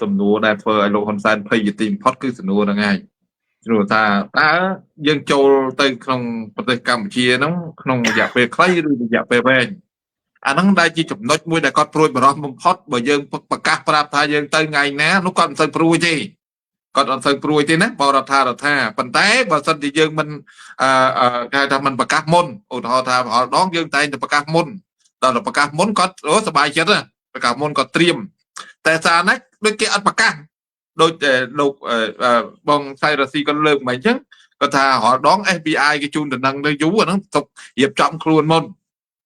សំណួរដែលធ្វើឲ្យលោកហ៊ុនសែនភ័យទីបំផុតគឺសំណួរហ្នឹងហើយសំណួរថាតើយើងចូលទៅក្នុងប្រទេសកម្ពុជាហ្នឹងក្នុងរយៈពេលខ្លីឬរយៈពេលវែងអាហ្នឹងដែលជាចំណុចមួយដែលគាត់ព្រួយបារម្ភបំផុតបើយើងប្រកាសប្រាប់ថាយើងទៅថ្ងៃណានោះគាត់មិនសូវព្រួយទេគាត់អត់សូវព្រួយទេណាបរដ្ឋាប៉ុន្តែបើសិនជាយើងមិនគេថាមិនប្រកាសមុនឧទាហរណ៍ថារាល់ដងយើងតែងតែប្រកាសមុនដល់ប្រកាសមុនគាត់សប្បាយចិត្តណាប្រកាសមុនគាត់ត្រៀមតែសារណាដូចគេអត់ប្រកាសដូចលោកបងសៃរ៉ាស៊ីគាត់លើកមកអញ្ចឹងគាត់ថារាល់ដង FBI គេជូនដំណឹងទៅយូរអាហ្នឹងទុករៀបចំខ្លួនមុន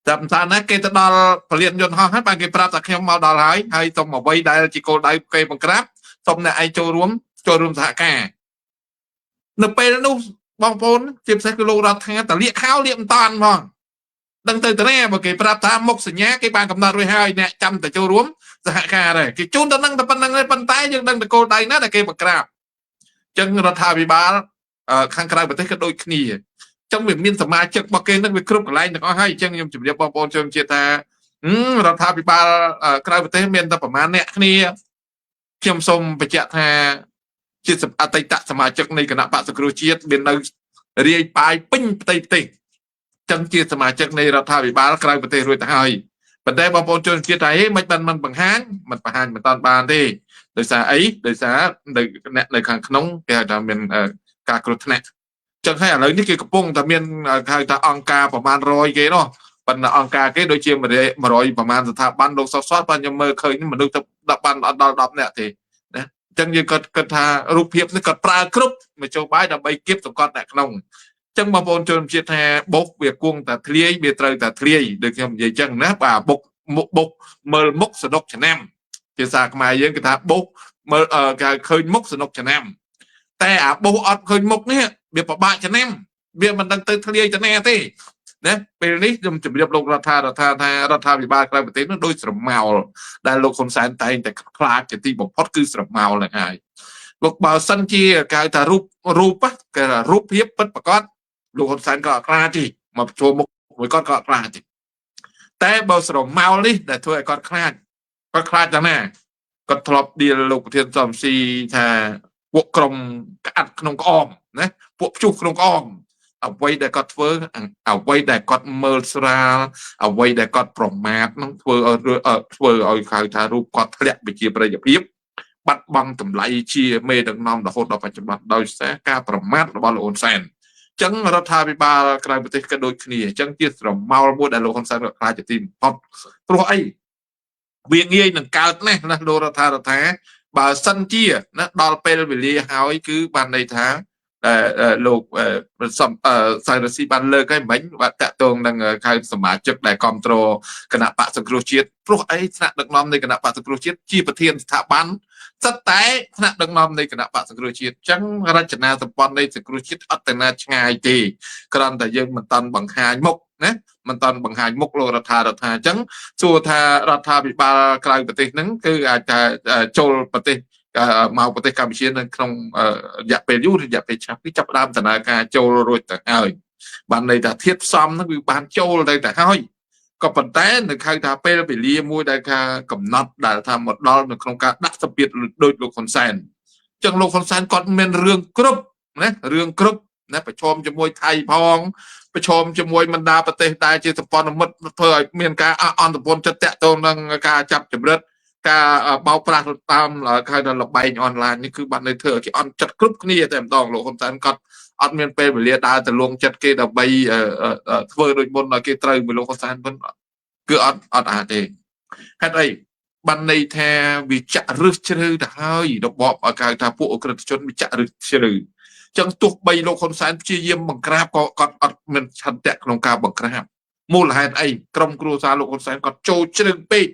តែមិនថាណាគេទៅដល់ពលានយន្តហោះហើយបានគេប្រាប់ថាខ្ញុំមកដល់ហើយសុំអ្វីដែលជាគោលដៅគេបង្ក្រាបសុំអ្នកឯងចូលរួមសហការនៅពេលនោះបងប្អូនជាពិសេសគឺលោករដ្ឋាតលាកខោលាកមិនតាន់ហ្មងដឹងទៅតាបើគេប្រាប់ថាមុខសញ្ញាគេបានកំណត់រួចហើយអ្នកចាំតែចូលរួមសហការដែរគេជូនទៅនឹងតែប៉ុណ្្នឹងទេប៉ុន្តែយើងដឹងតែគោលដៅណាដែលគេបង្ក្រាបអញ្ចឹងរដ្ឋាភិបាលខាងក្រៅប្រទេសក៏ដូចគ្នាអញ្ចឹងវាមានសមាជិករបស់គេនឹងវាគ្រប់កន្លែងទាំងអស់ហើយអញ្ចឹងខ្ញុំជម្រាបបងប្អូនជនជាតិថារដ្ឋាភិបាលក្រៅប្រទេសមានតែប្រមាណអ្នកគ្នាខ្ញុំសូមបញ្ជាក់ថាជាអតីតសមាជិកនៃគណៈបក្សសង្គ្រោះជាតិមាននៅរាយប៉ាយពេញផ្ទៃប្រទេសចឹងជាសមាជិកនៃរដ្ឋាភិបាលក្រៅប្រទេសរួចទៅហើយប៉ុន្តែបងប្អូនជនជាតិថាមិនបានមិនបង្ហាញមិនតាន់បានទេដោយសារអីដោយសារអ្នកនៅខាងក្នុងគេហៅថាមានការគ្រោះថ្នាក់ចឹងហើយឥឡូវនេះគេកំពុងតែមានហៅថាអង្គការប្រមាណ100គេនោះប៉ុន្តែអង្គការគេដូចជា100ប្រមាណស្ថាប័នលោកសតប៉ុន្តែខ្ញុំមើលឃើញមនុស្សទៅ10បានអត់ដល់10នាក់ទេណាចឹងយើងគិតថារូបភាពនេះគាត់ប្រើគ្រប់មធ្យោបាយដើម្បីគៀបសង្កត់អ្នកក្នុងចឹងបងប្អូនជនជាតិថាបុកវាគង់តែធ្លាយវាត្រូវតែធ្លាយដូចខ្ញុំនិយាយចឹងណាបាទបុកមើលមុខសនុកឆ្នាំភាសាខ្មែរយើងគេថាបុកមើលគេឃើញមុខសនុកឆ្នាំតែអាបុកអត់ឃើញមុខនេះវាពិបាកឆ្នាំវាមិនដឹងទៅធ្លាយទៅណាទេណាពេលនេះខ្ញុំជម្រាបលោករដ្ឋាភិបាលក្រៅប្រទេសនោះដូចស្រមោលដែលលោកហ៊ុនសែនតែងតែខ្លាចជាទីបំផុតគឺស្រមោលហ្នឹងហើយលោកបើសិនជាគេហៅថារូបគេថារូបភាពពិតប្រាកដលោកហ៊ុនសែនក៏អត់ខ្លាចទេមកប្រជុំមុខមួយគាត់ក៏អត់ខ្លាចទេតែបើស្រមោលនេះដែលធ្វើឲ្យគាត់ខ្លាចយ៉ាងណាគាត់ធ្លាប់ឌីលលោកប្រធានសំស៊ីថាពួកក្រុមក្អាត់ក្នុងក្អមណាពួកព្យុះក្នុងក្អមអ្វីដែលគាត់ធ្វើអ្វីដែលគាត់មើលស្រាលអ្វីដែលគាត់ប្រមាថនឹងធ្វើឲ្យហៅថារូបគាត់ធ្លាក់វិជាប្រយោជន៍ភាពបាត់បង់តម្លៃជាមេដឹកនាំរហូតដល់បច្ចុប្បន្នដោយសារការប្រមាថរបស់លោកហ៊ុនសែនចឹងរដ្ឋាភិបាលក្រៅប្រទេសក៏ដូចគ្នាអញ្ចឹងជាស្រមោលមួយដែលលោកហ៊ុនសែនក៏ខ្លាចជាទីបំផុតព្រោះអីវាងាយនឹងកើតណាស់ណាលោករដ្ឋាបើសិនជាណាដល់ពេលវេលាហើយគឺបានន័យថាលោកសៃរ៉ាស៊ីបានលើកឲ្យមិញបាទតាក់ទងនឹងខៅសមាជិកដែលគ្រប់គ្រងគណៈបក្សសង្គ្រោះជាតិព្រោះអីថ្នាក់ដឹកនាំនៃគណៈបក្សសង្គ្រោះជាតិជាប្រធានស្ថាប័នសិតតែថ្នាក់ដឹកនាំនៃគណៈបក្សសង្គ្រោះជាតិអញ្ចឹងរចនាសម្ព័ន្ធនៃសង្គ្រោះជាតិអត់ទៅណាឆ្ងាយទេគ្រាន់តែយើងមិនតាន់បង្ហាញមុខណាមិនតាន់បង្ហាញមុខលោករដ្ឋាអញ្ចឹងសួរថារដ្ឋាភិបាលក្រៅប្រទេសហ្នឹងគឺអាចថាចូលប្រទេសមកប្រទេសកម្ពុជានៅក្នុងរយៈពេលយូររយៈពេលឆ្នាំគឺចាប់ផ្ដើមដំណើរការចូលរួចទៅហើយបានន័យថាធាតុផ្សំហ្នឹងវាបានចូលទៅហើយក៏ប៉ុន្តែនៅខៅថាពេលវេលាមួយដែលថាកំណត់ដែលថាមកដល់នៅក្នុងការដាក់សម្ពាធដោយលោកហ៊ុនសែនអញ្ចឹងលោកហ៊ុនសែនគាត់មានរឿងគ្រប់ណារឿងគ្រប់ណាប្រឈមជាមួយថៃផងប្រឈមជាមួយបណ្ដាប្រទេសដែលជាសម្ព័ន្ធមិត្តធ្វើឲ្យមានការអន្តរពលចិត្តតាក់ទងនឹងការចាប់ចម្រិតការបោកប្រាស់តាមគេហៅថាលបែងអនឡាញនេះគឺបាត់នៅធ្វើឲ្យគេអន់ចិត្តគ្រប់គ្នាតែម្ដងលោកហ៊ុនសែនគាត់អត់មានពេលវេលាដើរទៅលងចិត្តគេដើម្បីធ្វើដូចមុនឲ្យគេត្រូវមួយលោកហ៊ុនសែនមិនគឺអត់អាចទេហេតុអីបានន័យថាវាចាក់រឹសជ្រៅទៅហើយរបបឲ្យគេថាពួកអក្រិតជនវាចាក់រឹសជ្រៅចឹងទោះបីលោកហ៊ុនសែនព្យាយាមបង្ក្រាបក៏គាត់អត់មានឆន្ទៈក្នុងការបង្ក្រាបមូលហេតុអីក្រុមគ្រួសារលោកហ៊ុនសែនគាត់ចូលជ្រៅពេក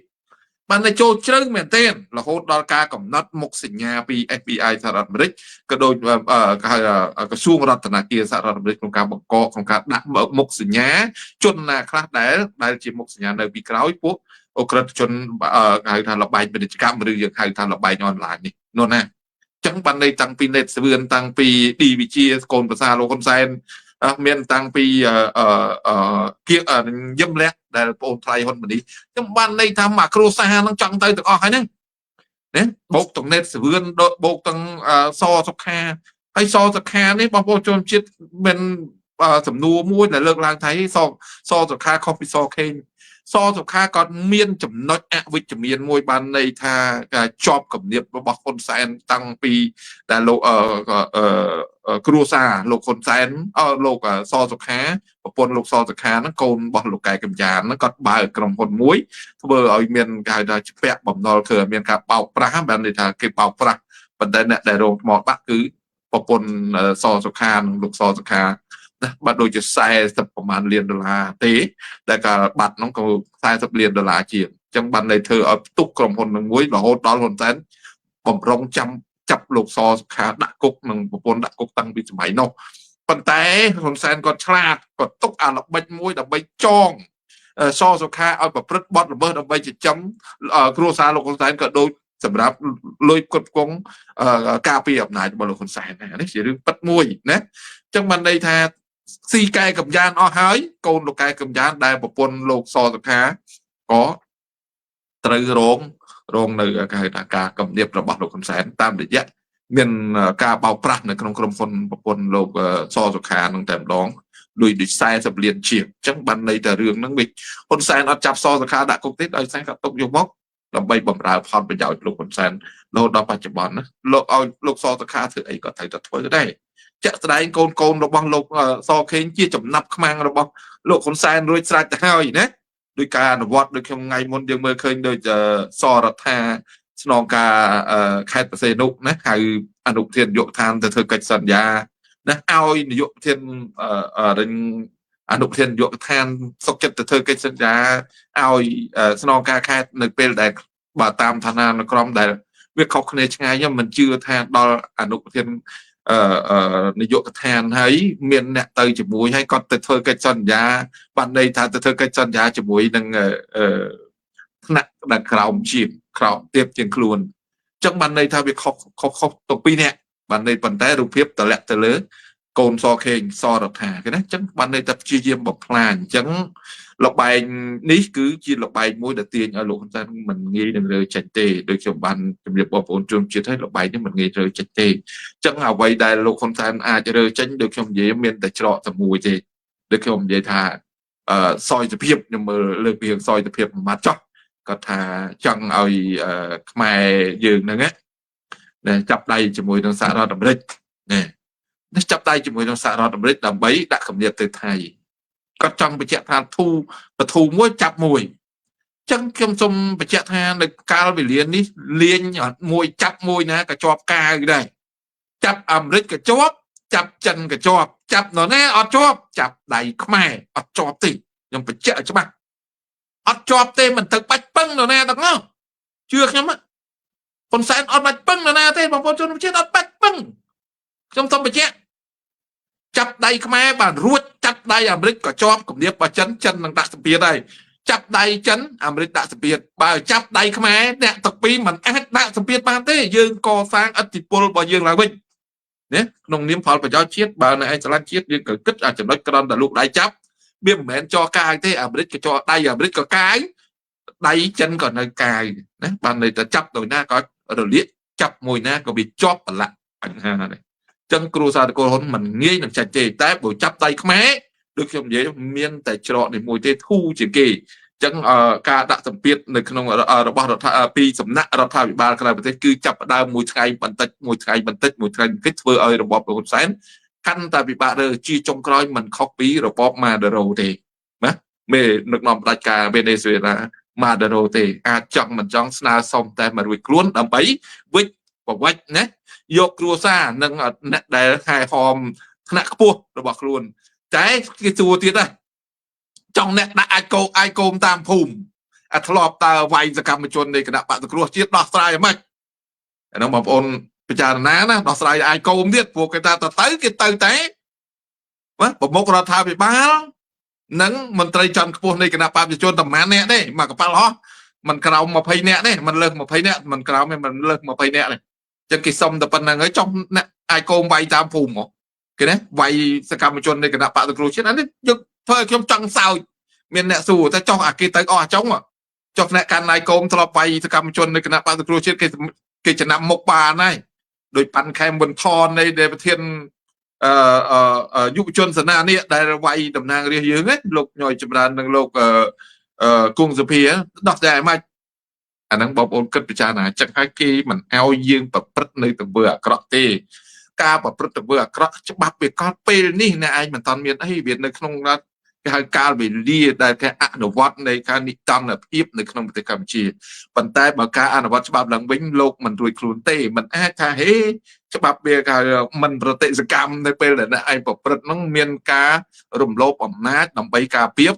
បានតែចូលជ្រៅមែនទែនរហូតដល់ការកំណត់មុខសញ្ញាពី FBI សហរដ្ឋអាមេរិកក៏ដូចក្រសួងរដ្ឋាភិបាលសហរដ្ឋអាមេរិកក្នុងការបង្កក្នុងការដាក់មុខសញ្ញាជនណាខ្លះដែលជាមុខសញ្ញានៅពីក្រោយពួកអក្រិតជនហៅថាលបែងពាណិជ្ជកម្មឬយើងហៅថាលបែងអនឡាញនេះនោះណាចឹងបានន័យតាំងពីនេតសវឿនតាំងពីឌីវិជាកូនប្រសាលោកហ៊ុនសែនមានតាំងពីគៀកយឹមលះដែលបងថ្លៃហ៊ុនម៉ាណីខ្ញុំបានន័យថាមកគ្រួសារនឹងចង់ទៅទាំងអស់ហើយហ្នឹង ណាបោកតងណេតសវឿនបោកទាំងសសុខាហើយសសុខានេះបងប្អូនជនជាតិមានសំណួរមួយដែលលើកឡើងថាសសុខាខុសពីសខេងសសុខាក៏មានចំណុចអវិជ្ជមានមួយបានន័យថាការជាប់គំនាបរបស់ហ៊ុនសែនតាំងពីដែលលោកគ្រួសារលោកហ៊ុនសែនលោកសសុខាប្រពន្ធលោកសសុខាហ្នឹងកូនរបស់លោកកែកំយ៉ានហ្នឹងគាត់បើកក្រុមហ៊ុនមួយធ្វើឲ្យមានគេហៅថាជាពាក់បំណុលគឺមានការបោកប្រាស់បានន័យថាគេបោកប្រាស់ប៉ុន្តែអ្នកដែលរងថ្មបាក់គឺប្រពន្ធសសុខានិងលោកសសុខាណាបាត់ដូចជា40ប្រហែលលានដុល្លារទេតែក៏បាត់ហ្នឹងក៏40លានដុល្លារជាងអញ្ចឹងបានន័យធ្វើឲ្យផ្ទុកក្រុមហ៊ុននឹងមួយរហូតដល់ហ៊ុនសែនបំរុងចាប់លោកសសុខាដាក់គុកនិងប្រពន្ធដាក់គុកតាំងពីសម័យនោះប៉ុន្តែហ៊ុនសែនគាត់ឆ្លាតគាត់ទុកអាល្បិចមួយដើម្បីចងសសុខាឲ្យប្រព្រឹត្តបទល្មើសដើម្បីចិញ្ចឹមគ្រួសារលោកហ៊ុនសែនក៏ដូចសម្រាប់លុយគ្រប់គង់ការពារអំណាចរបស់លោកហ៊ុនសែននេះជារឿងពិតមួយណាអញ្ចឹងបានន័យថាស៊ីកែកំយ៉ានអស់ហើយកូនលោកកែកំយ៉ានដែលប្រពន្ធលោកសសុខាក៏ត្រូវរងនៅគេហៅថាការកំណៀបរបស់លោកហ៊ុនសែនតាមរយៈមានការបោកប្រាស់នៅក្នុងក្រុមហ៊ុនប្រពន្ធលោកសសុខានឹងតែម្ដងលុយដូច40លានជាងអញ្ចឹងបានន័យថារឿងហ្នឹងវិញហ៊ុនសែនអត់ចាប់សសុខាដាក់គុកទេដោយសារគាត់ទុកយកមកដើម្បីបំរើផលប្រយោជន៍លោកហ៊ុនសែនរហូតដល់បច្ចុប្បន្នណាលោកឲ្យលោកសសុខាធ្វើអីក៏ត្រូវតែធ្វើដែរចាក់ស្ដែងកូនរបស់លោកសខេងជាចំណាប់ខ្មាំងរបស់លោកហ៊ុនសែនរួចស្រេចទៅហើយណាដោយការអនុវត្តដូចខ្ញុំថ្ងៃមុនយើងមើលឃើញដូចសរដ្ឋាស្នងការខេត្តបរសេនុណាហៅអនុប្រធាននាយកដ្ឋានទៅធ្វើកិច្ចសន្យាណាឲ្យនាយកប្រធានអនុប្រធាននាយកដ្ឋានសុខចិត្តទៅធ្វើកិច្ចសន្យាឲ្យស្នងការខេត្តនៅពេលដែលបើតាមឋានានុក្រមដែលវាខុសគ្នាឆ្ងាយខ្ញុំមិនជឿថាដល់អនុប្រធាននាយកដ្ឋានហើយមានអ្នកទៅជាមួយហើយគាត់ទៅធ្វើកិច្ចសន្យាបានន័យថាទៅធ្វើកិច្ចសន្យាជាមួយនឹងថ្នាក់ដែលក្រោមទៀបជាងខ្លួនអញ្ចឹងបានន័យថាវាខុសទៅពីរនាក់បានន័យប៉ុន្តែរូបភាពតម្លាក់ទៅលើកូនសខេងសរដ្ឋាគេណាអញ្ចឹងបានន័យថាព្យាយាមបំផ្លាញអញ្ចឹងលបែងនេះគឺជាលបែងមួយដែលទាញឲ្យលោកហ៊ុនសែនមិនងាយនឹងរើចេញទេដូចខ្ញុំបានជម្រាបបងប្អូនជនជាតិឲ្យលបែងនេះមិនងាយរើចេញទេអញ្ចឹងអ្វីដែលលោកហ៊ុនសែនអាចរើចេញដូចខ្ញុំនិយាយមានតែច្រកតែមួយទេដូចខ្ញុំនិយាយថាសោយភាពខ្ញុំមើលលើកពីសោយភាពមួយម៉ាត់ចោះគាត់ថាចង់ឲ្យខ្មែរយើងហ្នឹងណាចាប់ដៃជាមួយនឹងសហរដ្ឋអាមេរិកណាចាប់ដៃជាមួយនឹងសហរដ្ឋអាមេរិកដើម្បីដាក់គំនាបទៅថៃគាត់ចង់បញ្ជាក់ថាបធូមួយចាប់មួយអញ្ចឹងខ្ញុំសូមបញ្ជាក់ថានៅកាលវេលានេះលេងមួយចាប់មួយណាក៏ជាប់កាវដែរចាប់អាមេរិកក៏ជាប់ចាប់ចិនក៏ជាប់ចាប់នរណាអត់ជាប់ចាប់ដៃខ្មែរអត់ជាប់ទេខ្ញុំបញ្ជាក់ច្បាស់អត់ជាប់ទេមិនទៅបាច់ពឹងនរណាទាំងនោះជឿខ្ញុំហ៊ុនសែនអត់បាច់ពឹងនរណាទេបងប្អូនជនជាតិអត់បាច់ពឹងខ្ញុំសូមបញ្ជាក់ចាប់ដៃខ្មែរបានរួចចាប់ដៃអាមេរិកក៏ជាប់គំនាបរបស់ចិននឹងដាក់សម្ពាធហើយចាប់ដៃចិនអាមេរិកដាក់សម្ពាធបើចាប់ដៃខ្មែរអ្នកទាំងពីរមិនអាចដាក់សម្ពាធបានទេយើងកសាងឥទ្ធិពលរបស់យើងឡើងវិញណាក្នុងនាមផលប្រយោជន៍ជាតិបើនៅឯឆ្លាតជាតិយើងក៏គិតអាចចំណុចក្រំតែលោកដៃចាប់វាមិនមែនចោកាយទេអាមេរិកក៏ចោដៃអាមេរិកក៏កាយដៃចិនក៏នៅកាយណាបានន័យថាចាប់ដោយណាក៏រលាកចាប់មួយណាក៏វាជាប់ប្រឡាក់បញ្ហាដែរចឹងគ្រូសាស្ត្រកូនហ៊ុនមិនងាយនឹងចាច់ទេតែបើចាប់ដៃខ្មែរដូចខ្ញុំនិយាយមានតែច្រកនេះមួយទេធូរជាងគេចឹងការដាក់សម្ពាធនៅក្នុងរបស់រដ្ឋពីសំណាក់រដ្ឋាភិបាលក្រៅប្រទេសគឺចាប់ផ្ដើមមួយថ្ងៃបន្តិចធ្វើឲ្យរបបលោកហ៊ុនសែនកាន់តែពិបាករើជាចុងក្រោយមិនខុសពីរបបម៉ាដារ៉ូទេណាមេនឹកនាំផ្ដាច់ការវេណេស៊ុយអេឡាម៉ាដារ៉ូទេអាចចង់មិនចង់ស្នើសុំតែមករួចខ្លួនដើម្បីវិច្ចប្រវិច្ចណាយកគ្រួសារនិងអ្នកដែលហែហមថ្នាក់ខ្ពស់របស់ខ្លួនតែគេសួរទៀតដែរចង់អ្នកដាក់អាចកោមតាមភូមិអាធ្លាប់តើវាយសកម្មជននៃគណៈបក្សសង្គ្រោះជាតិដោះស្រាយយ៉ាងម៉េចអានោះបងប្អូនពិចារណាណាដោះស្រាយអាចកោមទៀតព្រោះគេថាគេទៅតែប្រមុខរដ្ឋាភិបាលនិងមន្ត្រីជាន់ខ្ពស់នៃគណៈបព្វជិជនតែប៉ុន្មានអ្នកទេមកកប៉ាល់ហោះមិនក្រោម20នាក់ទេមិនលើស20នាក់មិនក្រោមទេមិនលើស20នាក់ទេចឹងគេសុំតែប៉ុណ្្នឹងហើយចង់អ្នកអាចកោមវាយតាមភូមិមកគេណាវាយសកម្មជននៃគណៈបក្សសង្គ្រោះជាតិអានេះយកធ្វើឲ្យខ្ញុំចង់សើចមានអ្នកសួរតែចង់អាគេទៅអស់អាចុង ចុះអ្នកកាន់ណៃកូមធ្លាប់បាយសកម្មជននៅគណៈបក្សសង្គ្រោះជាតិគេចំណាំមុខបានហើយដោយប៉ាន់ខេមវុនថននៃដែលប្រធានយុវជនសេនានេះដែលវាយតំណាងរាស្ត្រយើងលោកញយចម្រើននិងលោកគង់សុភាដោះស្រាយមកអាហ្នឹងបងប្អូនគិតពិចារណាចឹងហើយគេមិនឲ្យយើងប្រព្រឹត្តនៅទង្វើអាក្រក់ទេការប្រព្រឹត្តទង្វើអាក្រក់ច្បាប់វាកត់ពេលនេះអ្នកឯងមិនតាន់មានអីវានៅក្នុងគេហៅកាលវេលាដែលគេអនុវត្តនៃការនិតន្តភាពនៅក្នុងប្រទេសកម្ពុជាប៉ុន្តែបើការអនុវត្តច្បាប់ឡើងវិញលោកមិនរួចខ្លួនទេមិនអាចថាហេច្បាប់វាគេមិនប្រតិសកម្មនៅពេលដែលអ្នកឯងប្រព្រឹត្តហ្នឹងមានការរំលោភអំណាចដើម្បីការពារ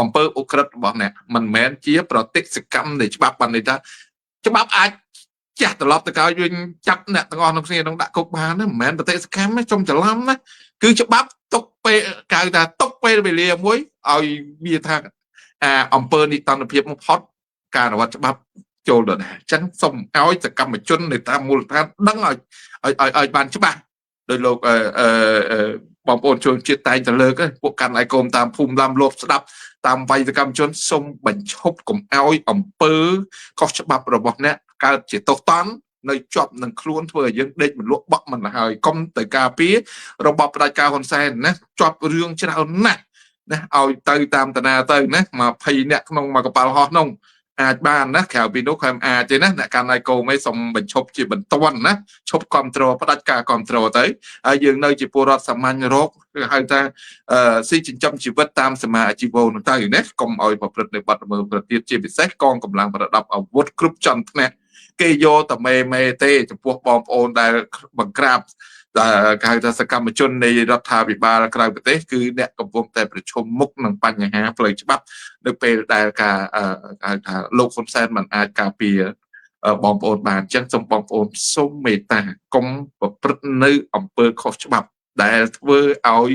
អំពើឧក្រិដ្ឋរបស់អ្នកមិនមែនជាប្រតិសកម្មនៃច្បាប់បានន័យថាច្បាប់អាចចាស់ត្រឡប់ទៅក្រោយវិញចាប់អ្នកទាំងអស់ក្នុងគ្នានឹងដាក់គុកបានណាមិនមែនប្រតិសកម្មទេចុំច្រឡំណាគឺច្បាប់ទុកពេលកៅថាទុកពេលវេលាមួយឲ្យវាថាអំពើនិតន្តភាពមកផុតការអនុវត្តច្បាប់ចូលដល់ដែរអញ្ចឹងសូមឲ្យសកម្មជននៅតាមមូលដ្ឋានដឹងឲ្យបានច្បាស់ដោយលោកបងប្អូនជនជាតិតែងតែលើកពួកកាន់ឯកុំតាមភូមិឡាំលោបស្ដាប់តាមវ័យសកម្មជនសូមបញ្ឈប់កុំឲ្យអំពើខុសច្បាប់របស់អ្នកកើតជាទោសតន់នៅជាប់នឹងខ្លួនធ្វើឲ្យយើងដេកមិនលក់បក់មិនហើយកុំទៅការពាររបបផ្ដាច់ការហ៊ុនសែនណាជាប់រឿងច្រើនណាស់ណាឲ្យទៅតាមតាណាទៅណា20នាក់ក្នុងមួយកប៉ាល់ហោះនោះអាចបានណាក្រៅពីនោះខ្ញុំអាចទេណាអ្នកកាន់ឯកុំឯងសូមបញ្ឈប់ជាបន្ទាន់ណាឈប់គ្រប់គ្រងផ្ដាច់ការគ្រប់គ្រងទៅហើយយើងនៅជាពលរដ្ឋសាមញ្ញរកគឺហៅថាស៊ីចិញ្ចឹមជីវិតតាមសមាអាជីវនោះទៅណាកុំឲ្យប្រព្រឹត្តនៅបាត់ល្មើសប្រតិជាពិសេសកងកម្លាំងប្រដាប់អាវុធគ្រប់ចន្ទថ្នាក់គេយកតែមេទេចំពោះបងប្អូនដែលបង្ក្រាបគេហៅថាសកម្មជននៃរដ្ឋាភិបាលក្រៅប្រទេសគឺអ្នកកំពុងតែប្រឈមមុខនឹងបញ្ហាផ្លូវច្បាប់នៅពេលដែលការហៅថាលោកហ៊ុនសែនមិនអាចការពារបងប្អូនបានអញ្ចឹងសូមបងប្អូនសូមមេត្តាកុំប្រព្រឹត្តនៅអំពើខុសច្បាប់ដែលធ្វើឲ្យ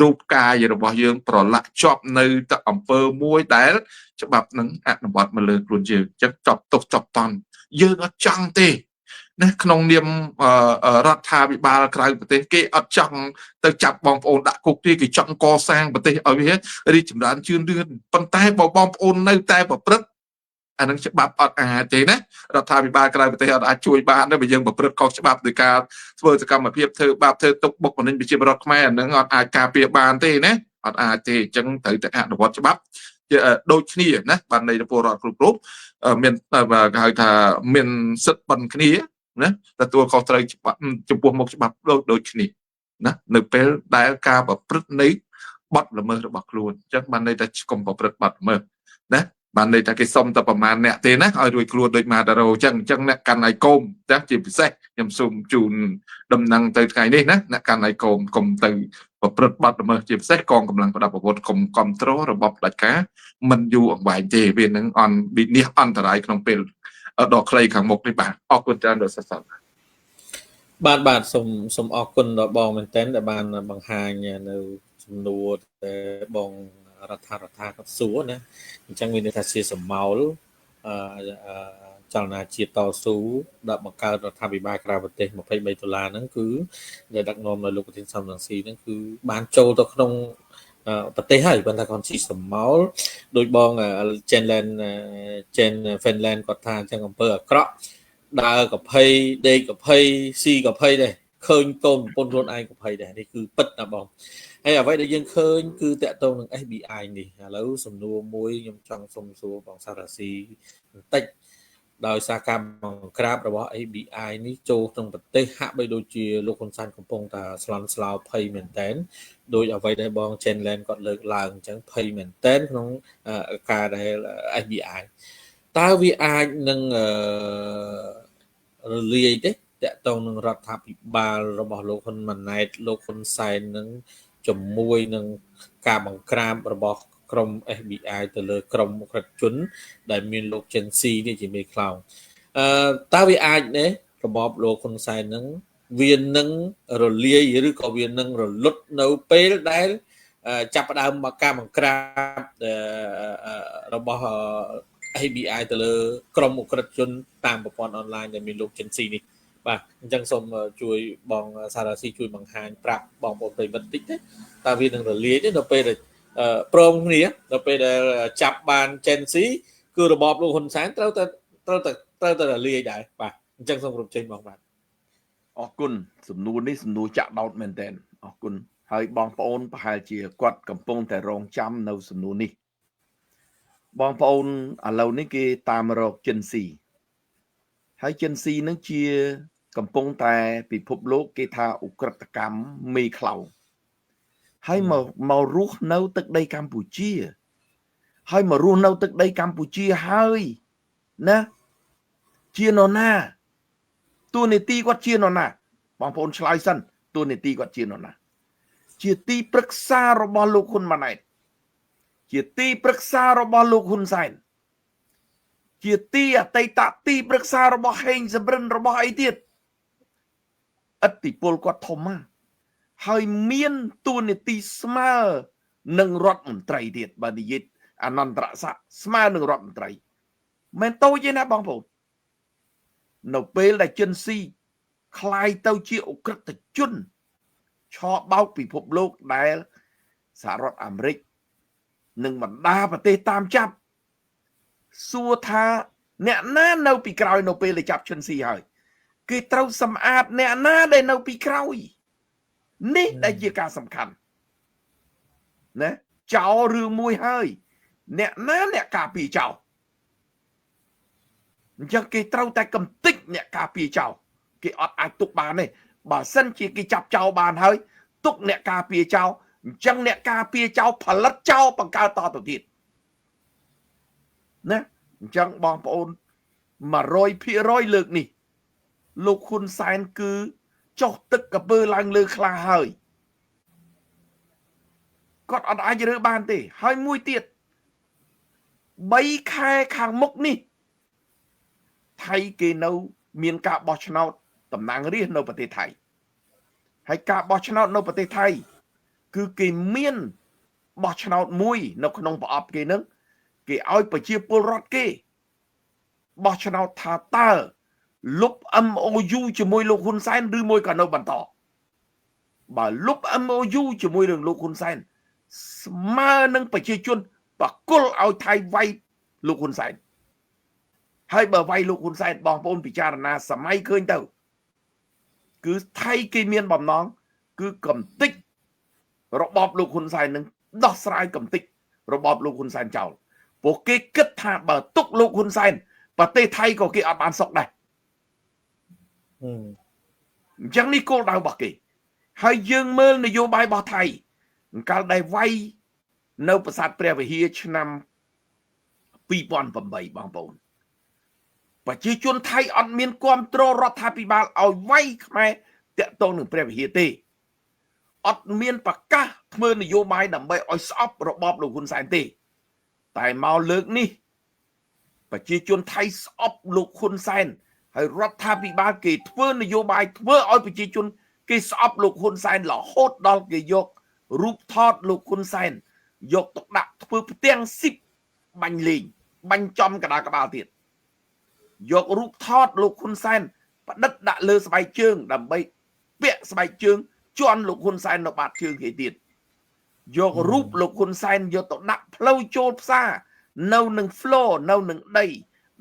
រូបកាយរបស់យើងប្រឡាក់ជាប់នៅតែអំពើមួយដែលច្បាប់នឹងអនុវត្តមកលើខ្លួនយើងអញ្ចឹងចាប់ទោសចាប់តន់យើងអត់ចង់ទេណាក្នុងនាមរដ្ឋាភិបាលក្រៅប្រទេសគេអត់ចង់ទៅចាប់បងប្អូនដាក់គុកទេគេចង់កសាងប្រទេសឲ្យវារីកចម្រើនជឿនលឿនប៉ុន្តែបើបងប្អូននៅតែប្រព្រឹត្តអានឹងច្បាប់អត់អាចទេណារដ្ឋាភិបាលក្រៅប្រទេសអត់អាចជួយបានទេបើយើងប្រព្រឹត្តខុសច្បាប់ដោយការធ្វើសកម្មភាពធ្វើបាបធ្វើទុកបុកម្នេញប្រជាពលរដ្ឋខ្មែរអានឹងអត់អាចការពារបានទេណាអត់អាចទេអញ្ចឹងត្រូវតែអនុវត្តច្បាប់ដូចគ្នាណាបាននៃពលរដ្ឋគ្រប់រូបមានគេហៅថាមានសិទ្ធិប៉ុនគ្នាណាទទួលខុសត្រូវចំពោះមុខច្បាប់ដូចគ្នាណានៅពេលដែលការប្រព្រឹត្តនៃបទល្មើសរបស់ខ្លួនអញ្ចឹងបានន័យថាកុំប្រព្រឹត្តបទល្មើសណាបានន័យថាគេសុំតែប្រមាណអ្នកទេណាឲ្យរួចខ្លួនដូចម៉ាតារ៉ូអញ្ចឹងអ្នកកាន់ឯកុំចាស់ជាពិសេសខ្ញុំសូមជូនដំណឹងទៅថ្ងៃនេះណាអ្នកកាន់ឯកុំកុំទៅប្រព្រឹត្តបទល្មើសជាពិសេសកងកម្លាំងប្រដាប់អាវុធកុំគ្រប់គ្រងរបបផ្ដាច់ការមិនយូរអង្វែងទេវានឹងវិនិច្ឆ័យអន្តរាយក្នុងពេលដ៏ខ្លីខាងមុខនេះបាទអរគុណច្រើនដល់សិស្សបាទសូមអរគុណដល់បងមែនតើដែលបានបង្ហាញនៅចំនួនដែលបងរដ្ឋាគាត់សួរណាអញ្ចឹងមានន័យថាជាសមោលចលនាជាតិតស៊ូដល់បង្កើតរដ្ឋាភិបាលក្រៅប្រទេស$23ហ្នឹងគឺដែលដឹកនាំដោយលោកប្រធានសំរងស៊ីហ្នឹងគឺបានចូលទៅក្នុងប្រទេសហើយប៉ុន្តែគាត់ជាសមោលដោយបង Finland គាត់ថាអញ្ចឹងអំពើអាក្រក់ដើរកភ័យដេកកភ័យស៊ីកភ័យដែរឃើញកូនប្រពន្ធខ្លួនឯងកភ័យដែរនេះគឺពិតណាបងហើយអ្វីដែលយើងឃើញគឺតកតងនឹង FBI នេះឥឡូវសំណួរមួយខ្ញុំចង់សុំសួរបងសារ៉ាស៊ីបន្តិចដោយសារការបង្ក្រាបរបស់ FBI នេះចូលក្នុងប្រទេសហាក់បីដូចជាលោកហ៊ុនសែនកំពុងតែស្លន់ស្លោភ័យមែនតែនដោយអ្វីដែលបង Chenland គាត់លើកឡើងអញ្ចឹងភ័យមែនតែនក្នុងការដែល FBI តើវាអាចនឹងរលាយទេតកតងនឹងរដ្ឋាភិបាលរបស់លោកហ៊ុនម៉ាណែតលោកហ៊ុនសែននឹងជាមួយនឹងការបង្ក្រាបរបស់ក្រុម FBI ទៅលើក្រុមក្រិតជនដែលមានលោកចិនស៊ីនេះជាមេខ្លោងតើវាអាចទេរបបលោកហ៊ុនសែននឹងវានឹងរលាយឬក៏វានឹងរលត់នៅពេលដែលចាប់ផ្ដើមមកការបង្ក្រាបរបស់ FBI ទៅលើក្រុមអក្រិតជនតាមប្រព័ន្ធអនឡាញដែលមានលោកចិនស៊ីនេះបាទអញ្ចឹងសូមជួយបងសារ៉ាស៊ីជួយបង្ហាញប្រាប់បងប្អូនប្រិយមិត្តតិចទេតើវានឹងរលាយទេនៅពេលដែលព្រមគ្នានៅពេលដែលចាប់បានចិនស៊ី គឺរបបលោកហ៊ុនសែនត្រូវតែលាយដែរបាទអញ្ចឹងសូមគ្រប់ចេញបងបាទ អរគុណសំណួរនេះសំណួរចាក់ដោតមែនតើអរគុណហើយបងប្អូនប្រហែលជាគាត់កំពុងតែរងចាំនៅសំណួរនេះបងប្អូនឥឡូវនេះគេតាមរកចិនស៊ីហើយចិនស៊ីនឹងជាកំពុងតែពិភពលោកគេថាឧក្រិដ្ឋកម្មមេខ្លោងហើយមករស់នៅទឹកដីកម្ពុជាហើយមករស់នៅទឹកដីកម្ពុជាហើយណាជានរណាតួនាទីគាត់ជានរណាបងប្អូនឆ្លើយសិនតួនាទីគាត់ជានរណាជាទីប្រឹក្សារបស់លោកហ៊ុនម៉ាណែតជាទីប្រឹក្សារបស់លោកហ៊ុនសែនជាទីអតីតទីប្រឹក្សារបស់ហេងសំរិនរបស់អីទៀតឥទ្ធិពលគាត់ធំណាស់ហើយមានតួនាទីស្មើនឹងរដ្ឋមន្ត្រីទៀតបើនិយាយអនន្តរស័ក្តិស្មើនឹងរដ្ឋមន្ត្រីមិនតូចទេណាបងប្អូននៅពេលដែលចិនស៊ីคล้ายទៅជាអ ுக ្រិតជនឆោបោកពិភពលោកដែលសហរដ្ឋអាមេរិកនិងបណ្ដាប្រទេសតាមចាប់សួរថាអ្នកណានៅពីក្រោយនៅពេលដែលចាប់ចិនស៊ីហើយគេត្រូវសម្អាតអ្នកណាដែលនៅពីក្រោយនេះដែលជាការសំខាន់ណាចោលរឿងមួយហើយអ្នកណាអ្នកការពារចោលអញ្ចឹងគេត្រូវតែកំទេចអ្នកការពារចោលគេអត់អាចទុកបានទេបើសិនជាគេចាប់ចោលបានហើយទុកអ្នកការពារចោលអញ្ចឹងអ្នកការពារចោលផលិតចោលបង្កើតតទៅទៀតណាអញ្ចឹងបងប្អូន 100% លើកនេះលោកហ៊ុនសែនគឺចុះទឹកកពើឡើងលើខ្លះហើយគាត់អត់អាចរើបានទេហើយមួយទៀត3ខែខាងមុខនេះថៃគេនៅមានការបោះឆ្នោតតំណាងរាស្ត្រនៅប្រទេសថៃហើយការបោះឆ្នោតនៅប្រទេសថៃគឺគេមានបោះឆ្នោតមួយនៅក្នុងប្រអប់គេនឹងគេឲ្យប្រជាពលរដ្ឋគេបោះឆ្នោតថាតើលុប MOU ជាមួយលោកហ៊ុនសែនឬមួយក៏នៅបន្តបើលុប MOU ជាមួយនឹងលោកហ៊ុនសែនស្មើនឹងប្រជាជនបកគលឲ្យថៃវាយលោកហ៊ុនសែនហើយបើវាយលោកហ៊ុនសែនបងប្អូនពិចារណាសម័យឃើញទៅគឺថៃគេមានបំណងគឺកំតិចរបបលោកហ៊ុនសែននឹងដោះស្រាយកំតិចរបបលោកហ៊ុនសែនចោលពួកគេគិតថាបើទុកលោកហ៊ុនសែនប្រទេសថៃក៏គេអត់បានសុខដែរអញ្ចឹងនេះគោលដៅរបស់គេហើយយើងមើលនយោបាយរបស់ថៃកាលដែលវាយនៅប្រាសាទព្រះវិហារឆ្នាំ2008បងប្អូនប្រជាជនថៃអត់មានគាំទ្ររដ្ឋាភិបាលឲ្យវាយខ្មែរតាក់ទងនឹងព្រះវិហារទេអត់មានប្រកាសធ្វើនយោបាយដើម្បីឲ្យស្អប់របបលោកហ៊ុនសែនទេតែមកលើកនេះប្រជាជនថៃស្អប់លោកហ៊ុនសែនហើយរដ្ឋាភិបាលគេធ្វើនយោបាយធ្វើឲ្យប្រជាជនគេស្អប់លោកហ៊ុនសែនរហូតដល់គេយករូបថតលោកហ៊ុនសែនយកទៅដាក់ធ្វើផ្ទាំងស៊ីបបាញ់លេងបាញ់ចំកណ្ដាលក្បាលទៀតយករូបថតលោកហ៊ុនសែនផ្ដិតដាក់លើស្បែកជើងដើម្បីពាក់ស្បែកជើងជន់លោកហ៊ុនសែននៅបាតជើងគេទៀតយករូបលោកហ៊ុនសែនយកទៅដាក់ផ្លូវចូលផ្សារនៅនឹង floor នៅនឹងដី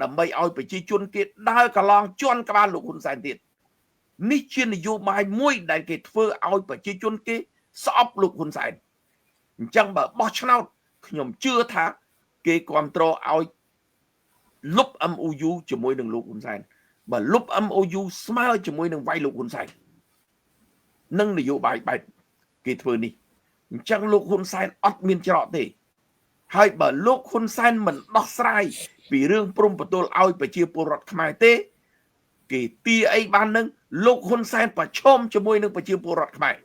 ដើម្បីឲ្យប្រជាជនគេដើរកន្លងជន់ក្បាលលោកហ៊ុនសែនទៀតនេះជានយោបាយមួយដែលគេធ្វើឲ្យប្រជាជនគេស្អប់លោកហ៊ុនសែនអញ្ចឹងបើបោះឆ្នោតខ្ញុំជឿថាគេគ្រប់គ្រងឲ្យលុប MOU ជាមួយនឹងលោកហ៊ុនសែនបើលុប MOU ស្មើជាមួយនឹងវាយលោកហ៊ុនសែននឹងនយោបាយបែបគេធ្វើនេះអញ្ចឹងលោកហ៊ុនសែនអត់មានច្រកទេហើយបើលោកហ៊ុនសែនមិនដោះស្រាយពីរឿងព្រំប្រទល់ឲ្យប្រជាពលរដ្ឋខ្មែរទេគេទាអីបាននឹងលោកហ៊ុនសែនប្រឈមជាមួយនឹងប្រជាពលរដ្ឋខ្មែរ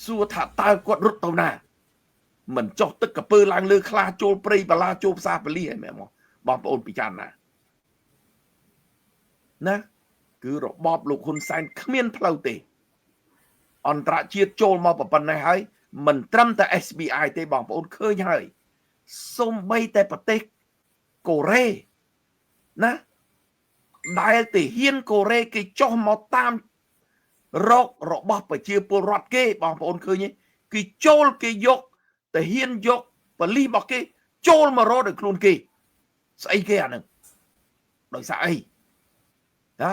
សួរថាតើគាត់រត់ទៅណាមិនចុះទឹកកពើឡើងលើខ្លាចូលព្រៃបលាចូលផ្សារបលីហើយមែនមកបងប្អូនពិចារណាណាគឺរបបលោកហ៊ុនសែនគ្មានផ្លូវទេអន្តរជាតិចូលមកប៉ុណ្ណេះហើយមិនត្រឹមតែ SBI ទេបងប្អូនឃើញហើយសូម្បីតែប្រទេសកូរ៉េណាដែលទាហានកូរ៉េគេចុះមកតាមរករបស់ប្រជាពលរដ្ឋគេបងប្អូនឃើញទេគេចូលគេយកទាហានយកប៉ូលីសរបស់គេ ចូលមករកដោយខ្លួនគេស្អីគេអាហ្នឹងដោយសារអីណា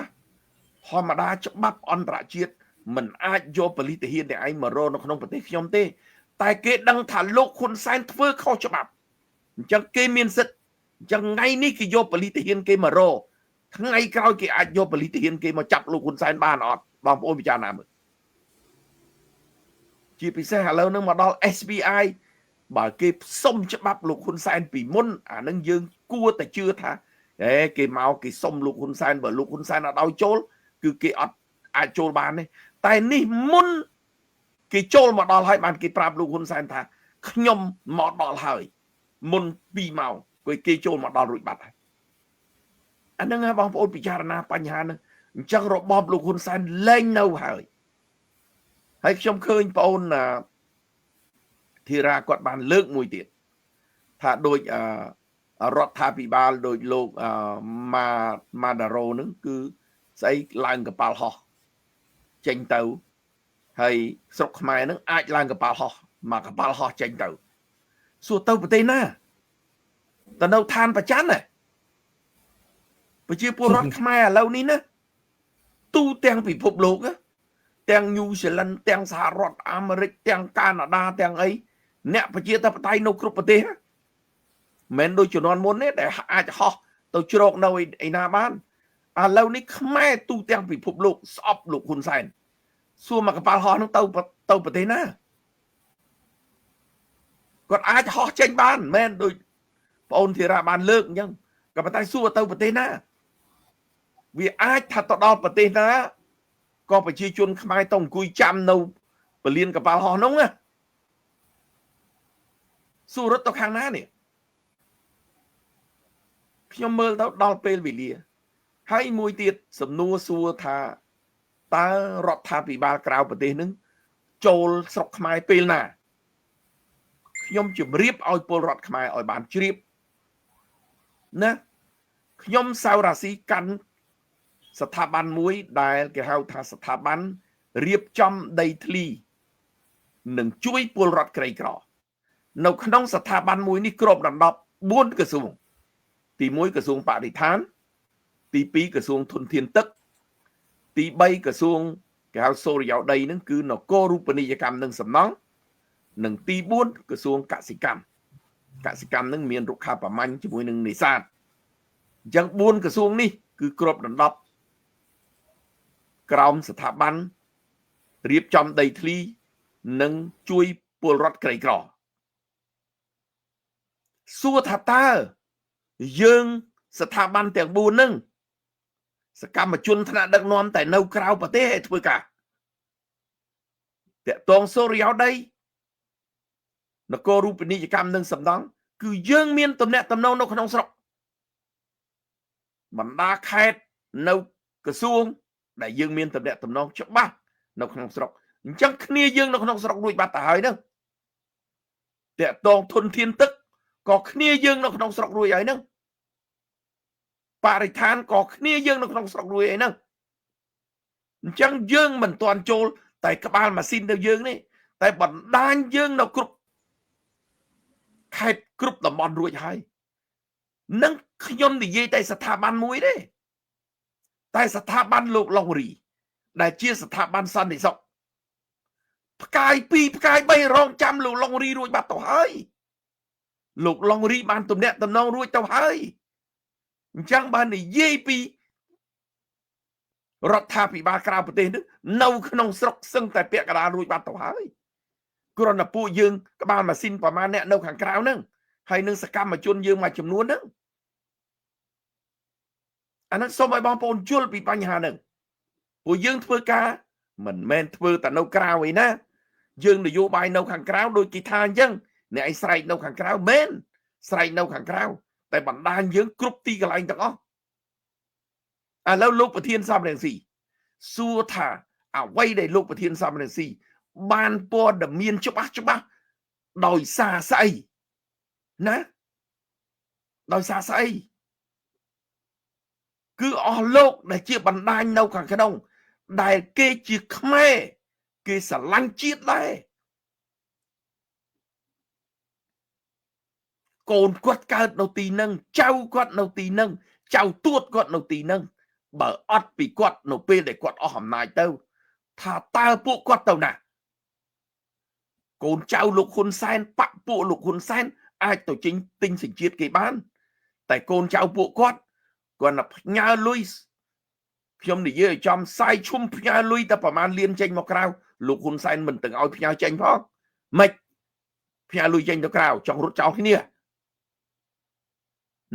ធម្មតាច្បាប់អន្តរជាតិមិនអាចយកបលិទាហានទាំងឯងមករកនៅក្នុងប្រទេសខ្ញុំទេតែគេដឹងថាលោកហ៊ុនសែនធ្វើខុសច្បាប់អញ្ចឹងគេមានសិទ្ធិអញ្ចឹងថ្ងៃនេះគេយកបលិទាហានគេមករកថ្ងៃក្រោយគេអាចយកបលិទាហានគេមកចាប់លោកហ៊ុនសែនបានអត់បងប្អូនពិចារណាមើលជាពិសេសឥឡូវហ្នឹងមកដល់ SBI បើគេសុំច្បាប់លោកហ៊ុនសែនពីមុនអានឹងយើងគួរតែជឿថាគេមកគេសុំលោកហ៊ុនសែនបើលោកហ៊ុនសែនអត់ឲ្យចូលគឺគេអត់អាចចូលបានទេតែនេះមុនគេចូលមកដល់ហើយបានគេប្រាប់លោកហ៊ុនសែនថាខ្ញុំមកដល់ហើយមុន2ម៉ោងគេចូលមកដល់រួចបាត់ហើយអាហ្នឹងហើយបងប្អូនពិចារណាបញ្ហាហ្នឹងអញ្ចឹងរបបលោកហ៊ុនសែនលែងនៅហើយខ្ញុំឃើញបងអូនធីរ៉ាគាត់បានលើកមួយទៀតថាដូចរដ្ឋាភិបាលដូចលោកម៉ាដារ៉ូហ្នឹងគឺស្អីឡើងកប៉ាល់ហោះចេញទៅហើយស្រុកខ្មែរហ្នឹងអាចឡើងកប៉ាល់ហោះមកកប៉ាល់ហោះចេញទៅសួរទៅប្រទេសណាទៅនៅឋានប្រច័នណាប្រជាពលរដ្ឋខ្មែរឥឡូវនេះណាទូទាំងពិភពលោកទាំងញូហ្សេឡង់ទាំងសហរដ្ឋអាមេរិកទាំងកាណាដាទាំងអីអ្នកប្រជាធិបតេយ្យនៅគ្រប់ប្រទេសមិនដូចជំនាន់មុនទេដែលអាចហោះទៅជ្រកនៅឯណាបានឥឡូវនេះខ្មែរទូទាំងពិភពលោកស្អប់លោកហ៊ុនសែនសួរមកកប៉ាល់ហោះនឹងទៅប្រទេសណាគាត់អាចហោះចេញបានមិនដូចបងអូនធីរ៉ាបានលើកអញ្ចឹងក៏ប៉ុន្តែសួរទៅប្រទេសណាវាអាចថាទៅដល់ប្រទេសណាក៏ប្រជាជនខ្មែរទៅអង្គុយចាំនៅពលានកប៉ាល់ហោះនោះណាសួររត់ទៅខាងណានេះខ្ញុំមើលទៅដល់ពេលវេលាហើយមួយទៀតសំណួរសួរថាតើរដ្ឋាភិបាលក្រៅប្រទេសនឹងចូលស្រុកខ្មែរពេលណាខ្ញុំជម្រាបឲ្យពលរដ្ឋខ្មែរឲ្យបានជ្រាបណាខ្ញុំសៅរាស៊ីកាន់ស្ថាប័នមួយដែលគេហៅថាស្ថាប័នរៀបចំដីធ្លីនិងជួយពលរដ្ឋក្រីក្រនៅក្នុងស្ថាប័នមួយនេះគ្របដណ្ដប់4ក្រសួងទី1ក្រសួងបរិស្ថានទី2ក្រសួងធនធានទឹកទី3ក្រសួងគេហៅសូរិយោដីហ្នឹងគឺនគររូបនីយកម្មនិងសំណង់និងទី4ក្រសួងកសិកម្មហ្នឹងមានរុក្ខាប្រមាញ់ជាមួយនឹងនេសាទអញ្ចឹង4ក្រសួងនេះគឺគ្របដណ្ដប់ក្រោមស្ថាប័នរៀបចំដីធ្លីនិងជួយពលរដ្ឋក្រីក្រសួរថាតើយើងស្ថាប័នទាំង4ហ្នឹងសកម្មជនថ្នាក់ដឹកនាំតែនៅក្រៅប្រទេសឲ្យធ្វើការតាក់ទងសូរិយោដីនគររូបនីយកម្មនិងសំណង់គឺយើងមានទំនាក់ទំនងនៅក្នុងស្រុកបណ្ដាខេត្តនៅក្រសួងដែលយើងមានទំនាក់ទំនងច្បាស់នៅក្នុងស្រុកអញ្ចឹងគ្នាយើងនៅក្នុងស្រុករួចបាត់ទៅហើយហ្នឹងតាក់ទងធនធានទឹកក៏គ្នាយើងនៅក្នុងស្រុករួចហើយហ្នឹងបរិស្ថានក៏គ្នាយើងនៅក្នុងស្រុករួចហើយហ្នឹងអញ្ចឹងយើងមិនទាន់ចូលតែក្បាលម៉ាស៊ីនទៅយើងនេះតែបណ្ដាញយើងនៅគ្រប់ខេត្តគ្រប់តំបន់រួចហើយនឹងខ្ញុំនិយាយតែស្ថាប័នមួយទេតែស្ថាប័នលោកឡុងរីដែលជាស្ថាប័នសន្តិសុខផ្កាយ2ផ្កាយ3រងចាំលោកឡុងរីរួចបាត់ទៅហើយលោកឡុងរីបានទំនាក់ទំនងរួចទៅហើយអញ្ចឹងបាននិយាយពីរដ្ឋាភិបាលក្រៅប្រទេសនេះនៅក្នុងស្រុកសឹងតែពាក់កណ្ដាលរួចបាត់ទៅហើយគ្រាន់តែពួកយើងក្បាលម៉ាស៊ីនប្រមាណអ្នកនៅខាងក្រៅហ្នឹងហើយនឹងសកម្មជនយើងមួយចំនួនហ្នឹងអានោះសូមឲ្យបងប្អូនយល់ពីបញ្ហាហ្នឹងពួកយើងធ្វើការមិនមែនធ្វើតែនៅក្រៅឯណាយើងនយោបាយនៅខាងក្រៅដូចគេថាអញ្ចឹងអ្នកឯងស្រែកនៅខាងក្រៅមែនស្រែកនៅខាងក្រៅតែបណ្ដាញយើងគ្រប់ទីកន្លែងទាំងអស់ឥឡូវលោកប្រធានសំរងស៊ីសួរថាអ្វីដែលលោកប្រធានសំរងស៊ីបានព័ត៌មានច្បាស់ដោយសារស្អីណាដោយសារស្អីគឺអស់លោកដែលជាបណ្ដាញនៅខាងក្នុងដែលគេជាខ្មែរគេស្រឡាញ់ជាតិដែរ កូនគាត់កើតនៅទីហ្នឹងចៅគាត់នៅទីហ្នឹងចៅទួតគាត់នៅទីហ្នឹងបើអត់ពីគាត់នៅពេលដែលគាត់អស់អំណាចទៅថាតើពួកគាត់ទៅណាកូនចៅលោកហ៊ុនសែនបកពួកលោកហ៊ុនសែនអាចទៅទិញសញ្ជាតិគេបានតែកូនចៅពួកគាត់ណាផ្ញើលុយខ្ញុំនិយាយឲ្យចំផ្សាយឈុំផ្ញើលុយតែប្រហែលលានចេញមកក្រៅលោកហ៊ុនសែនមិនទាំងឲ្យផ្ញើចេញផងមិនផ្ញើលុយចេញទៅក្រៅចង់រត់ចោលគ្នា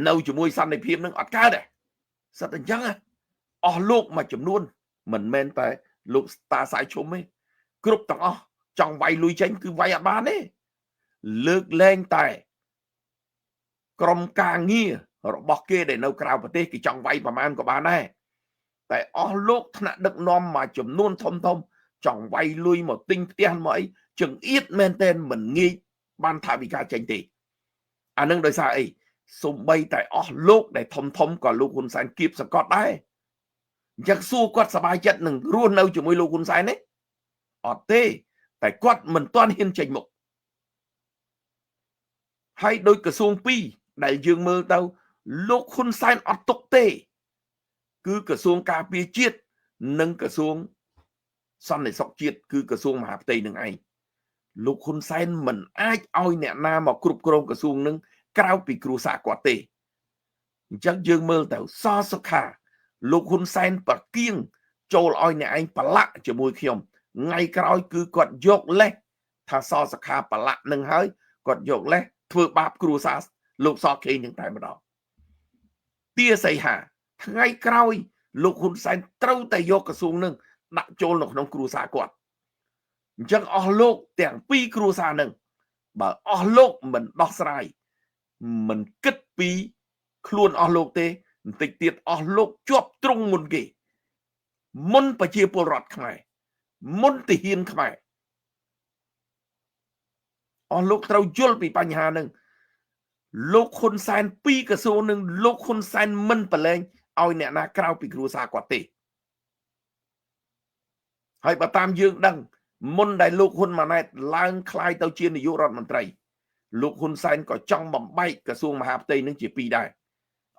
នៅជាមួយសន្តិភាពនឹងអត់កើតទេសិតអញ្ចឹងអស់លោកមួយចំនួនមិនមែនតែលោកតាសាយឈុំទេគ្រប់ទាំងអស់ចង់វាយលុយចេញគឺវាយអត់បានទេលើកលែងតែក្រុមការងាររបស់គេដែលនៅក្រៅប្រទេសគេចង់វាយប្រមាណក៏បានដែរតែអស់លោកថ្នាក់ដឹកនាំមួយចំនួនធំចង់វាយលុយមកទិញផ្ទះមកអីចង្អៀតមែនតែនមិនងាយបានថាវិការចេញទេអានឹងដោយសារអីសូម្បីតែអស់លោកដែលធំក៏លោកហ៊ុនសែនគៀបសង្កត់ដែរអញ្ចឹងសួរគាត់សប្បាយចិត្តនឹងរស់នៅជាមួយលោកហ៊ុនសែនទេអត់ទេតែគាត់មិនទាន់ហ៊ានចេញមុខហើយដោយក្រសួង2ដែលយើងមើលទៅលោកហ៊ុនសែនអត់ទុកទេគឺក្រសួងការពារជាតិនិងក្រសួងសន្តិសុខជាតិគឺក្រសួងមហាផ្ទៃនឹងឯងលោកហ៊ុនសែនមិនអាចឲ្យអ្នកណាមកគ្រប់គ្រងក្រសួងនឹងក្រៅពីគ្រួសារគាត់ទេអញ្ចឹងយើងមើលទៅសសុខាលោកហ៊ុនសែនប្រគៀងចូលឲ្យអ្នកឯងប្រឡាក់ជាមួយខ្ញុំថ្ងៃក្រោយគឺគាត់យកលេសថាសសុខាប្រឡាក់នឹងហើយគាត់យកលេសធ្វើបាបគ្រួសារលោកសខេងនឹងតែម្ដងទាសីហាថ្ងៃក្រោយលោកហ៊ុនសែនត្រូវតែយកក្រសួងនឹងដាក់ចូលនៅក្នុងគ្រួសារគាត់អញ្ចឹងអស់លោកទាំងពីរគ្រួសារនឹងបើអស់លោកមិនដោះស្រាយមិនគិតពីខ្លួនអស់លោកទេបន្តិចទៀតអស់លោកជាប់ទ្រង់មុនគេមុនប្រជាពលរដ្ឋខ្មែរមុនទាហានខ្មែរអស់លោកត្រូវយល់ពីបញ្ហានឹងលោកហ៊ុនសែនពីក្រសួងនឹងលោកហ៊ុនសែនមិនប្រឡែងឲ្យអ្នកណាក្រៅពីគ្រួសារគាត់ទេហើយបើតាមយើងដឹងមុនដែលលោកហ៊ុនម៉ាណែតឡើងក្លាយទៅជានាយករដ្ឋមន្ត្រីលោកហ៊ុនសែនក៏ចង់បំបែកក្រសួងមហាផ្ទៃនឹងជាពីរដែរ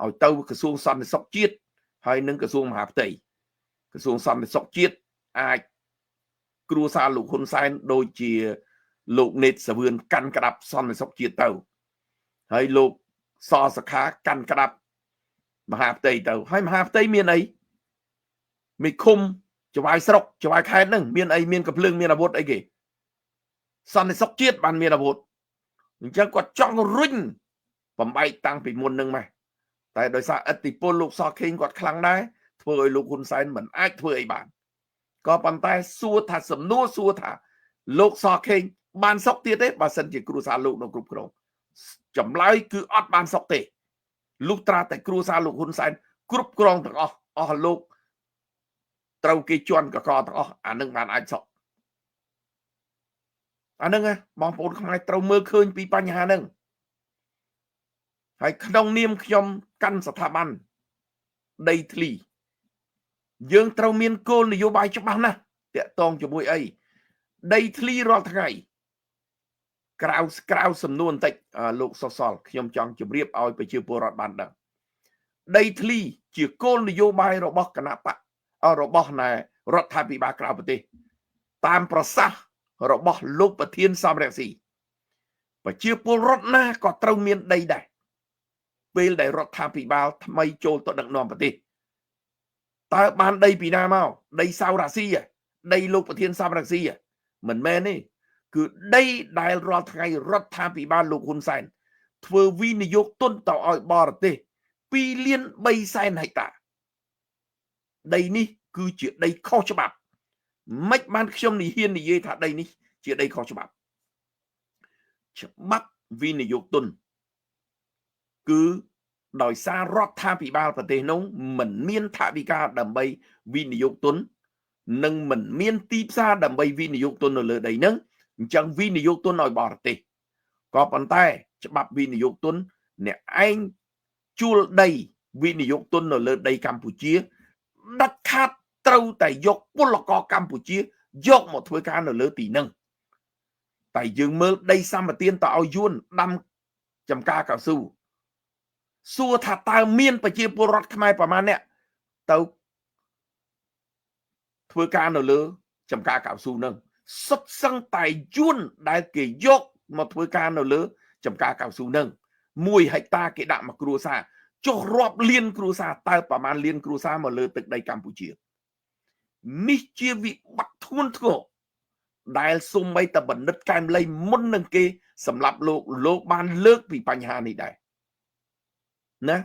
ឲ្យទៅក្រសួងសន្តិសុខជាតិហើយនឹងក្រសួងមហាផ្ទៃក្រសួងសន្តិសុខជាតិអាចគ្រួសារលោកហ៊ុនសែនដូចជាលោកណេតសាវឿនកាន់ក្តាប់សន្តិសុខជាតិទៅហើយលោកសសខាកាន់ក្តាប់មហាផ្ទៃទៅហើយមហាផ្ទៃមានអីមេឃុំចវាយស្រុកចវាយខេត្តហ្នឹងមានអីមានកំភ្លើងមានអាវុធអីគេសន្តិសុខជាតិបានមានអាវុធអញ្ចឹងគាត់ចង់រុញបំបែកតាំងពីមុនហ្នឹងមកតែដោយសារឥទ្ធិពលលោកសខេងគាត់ខ្លាំងដែរធ្វើឲ្យលោកហ៊ុនសែនមិនអាចធ្វើអីបានក៏ប៉ុន្តែសួរថាសំណួរសួរថាលោកសខេងបានសុខទៀតទេបើសិនជាគ្រួសារលោកនៅគ្រប់គ្រងចម្លើយគឺអត់បានសុខទេលុះត្រាតែគ្រួសារលោកហ៊ុនសែនគ្រប់គ្រងទាំងអស់លោកត្រូវគេជន់កកទាំងអស់អានឹងបានអាចសុខអានឹងបងប្អូនខ្មែរត្រូវមើលឃើញពីបញ្ហាហ្នឹងហើយក្នុងនាមខ្ញុំកាន់ស្ថាប័នដីធ្លីយើងត្រូវមានគោលនយោបាយច្បាស់ណាស់តាក់ទងជាមួយអីដីធ្លីរាល់ថ្ងៃក្រៅសំណួរបន្តិចលោកសុសលខ្ញុំចង់ជម្រាបឲ្យប្រជាពលរដ្ឋបានដឹងដីធ្លីជាគោលនយោបាយរបស់គណៈបករបស់ណែរដ្ឋាភិបាលក្រៅប្រទេសតាមប្រសាសន៍របស់លោកប្រធានសំរងស៊ីប្រជាពលរដ្ឋណាក៏ត្រូវមានដីដែរពេលដែលរដ្ឋាភិបាលថ្មីចូលទៅដឹកនាំប្រទេសតើបានដីពីណាមកដីសៅរ៉ាស៊ីដីលោកប្រធានសំរងស៊ីមិនមែនទេគឺដីដែលរាល់ថ្ងៃរដ្ឋាភិបាលលោកហ៊ុនសែនធ្វើវិនិយោគទុនទៅឲ្យបរទេស2លាន3សែនហិកតាដីនេះគឺជាដីខុសច្បាប់មិនបានខ្ញុំនិយាយថាដីនេះជាដីខុសច្បាប់ច្បាប់វិនិយោគទុនគឺដោយសាររដ្ឋាភិបាលប្រទេសនោះមិនមានថវិកាដើម្បីវិនិយោគទុននិងមិនមានទីផ្សារដើម្បីវិនិយោគទុននៅលើដីហ្នឹងអញ្ចឹងវិនិយោគទុនឲ្យបរទេសក៏ប៉ុន្តែច្បាប់វិនិយោគទុនអ្នកឯងជួលដីវិនិយោគទុននៅលើដីកម្ពុជាដាច់ខាតត្រូវតែយកពលករកម្ពុជាយកមកធ្វើការនៅលើទីហ្នឹងតែយើងមើលដីសម្បត្តិទៅឲ្យយួនដាំ ចំការកៅស៊ូសួរថាតើមានប្រជាពលរដ្ឋខ្មែរប្រមាណអ្នកទៅធ្វើការនៅលើចំការកៅស៊ូនឹងសុទ្ធសឹងតែយួនដែលគេយកមកធ្វើការនៅលើចំការកៅស៊ូនឹង1 ហិកតាគេដាក់មកគ្រួសារចុះរាប់លានគ្រួសារតើប្រមាណលានគ្រួសារមកលើទឹកដីកម្ពុជានេះជាវិបត្តិធ្ងន់ធ្ងរដែលសូម្បីតែបណ្ឌិតកែមលីមុននឹងគេសម្រាប់លោកបានលើកពីបញ្ហានេះដែរណា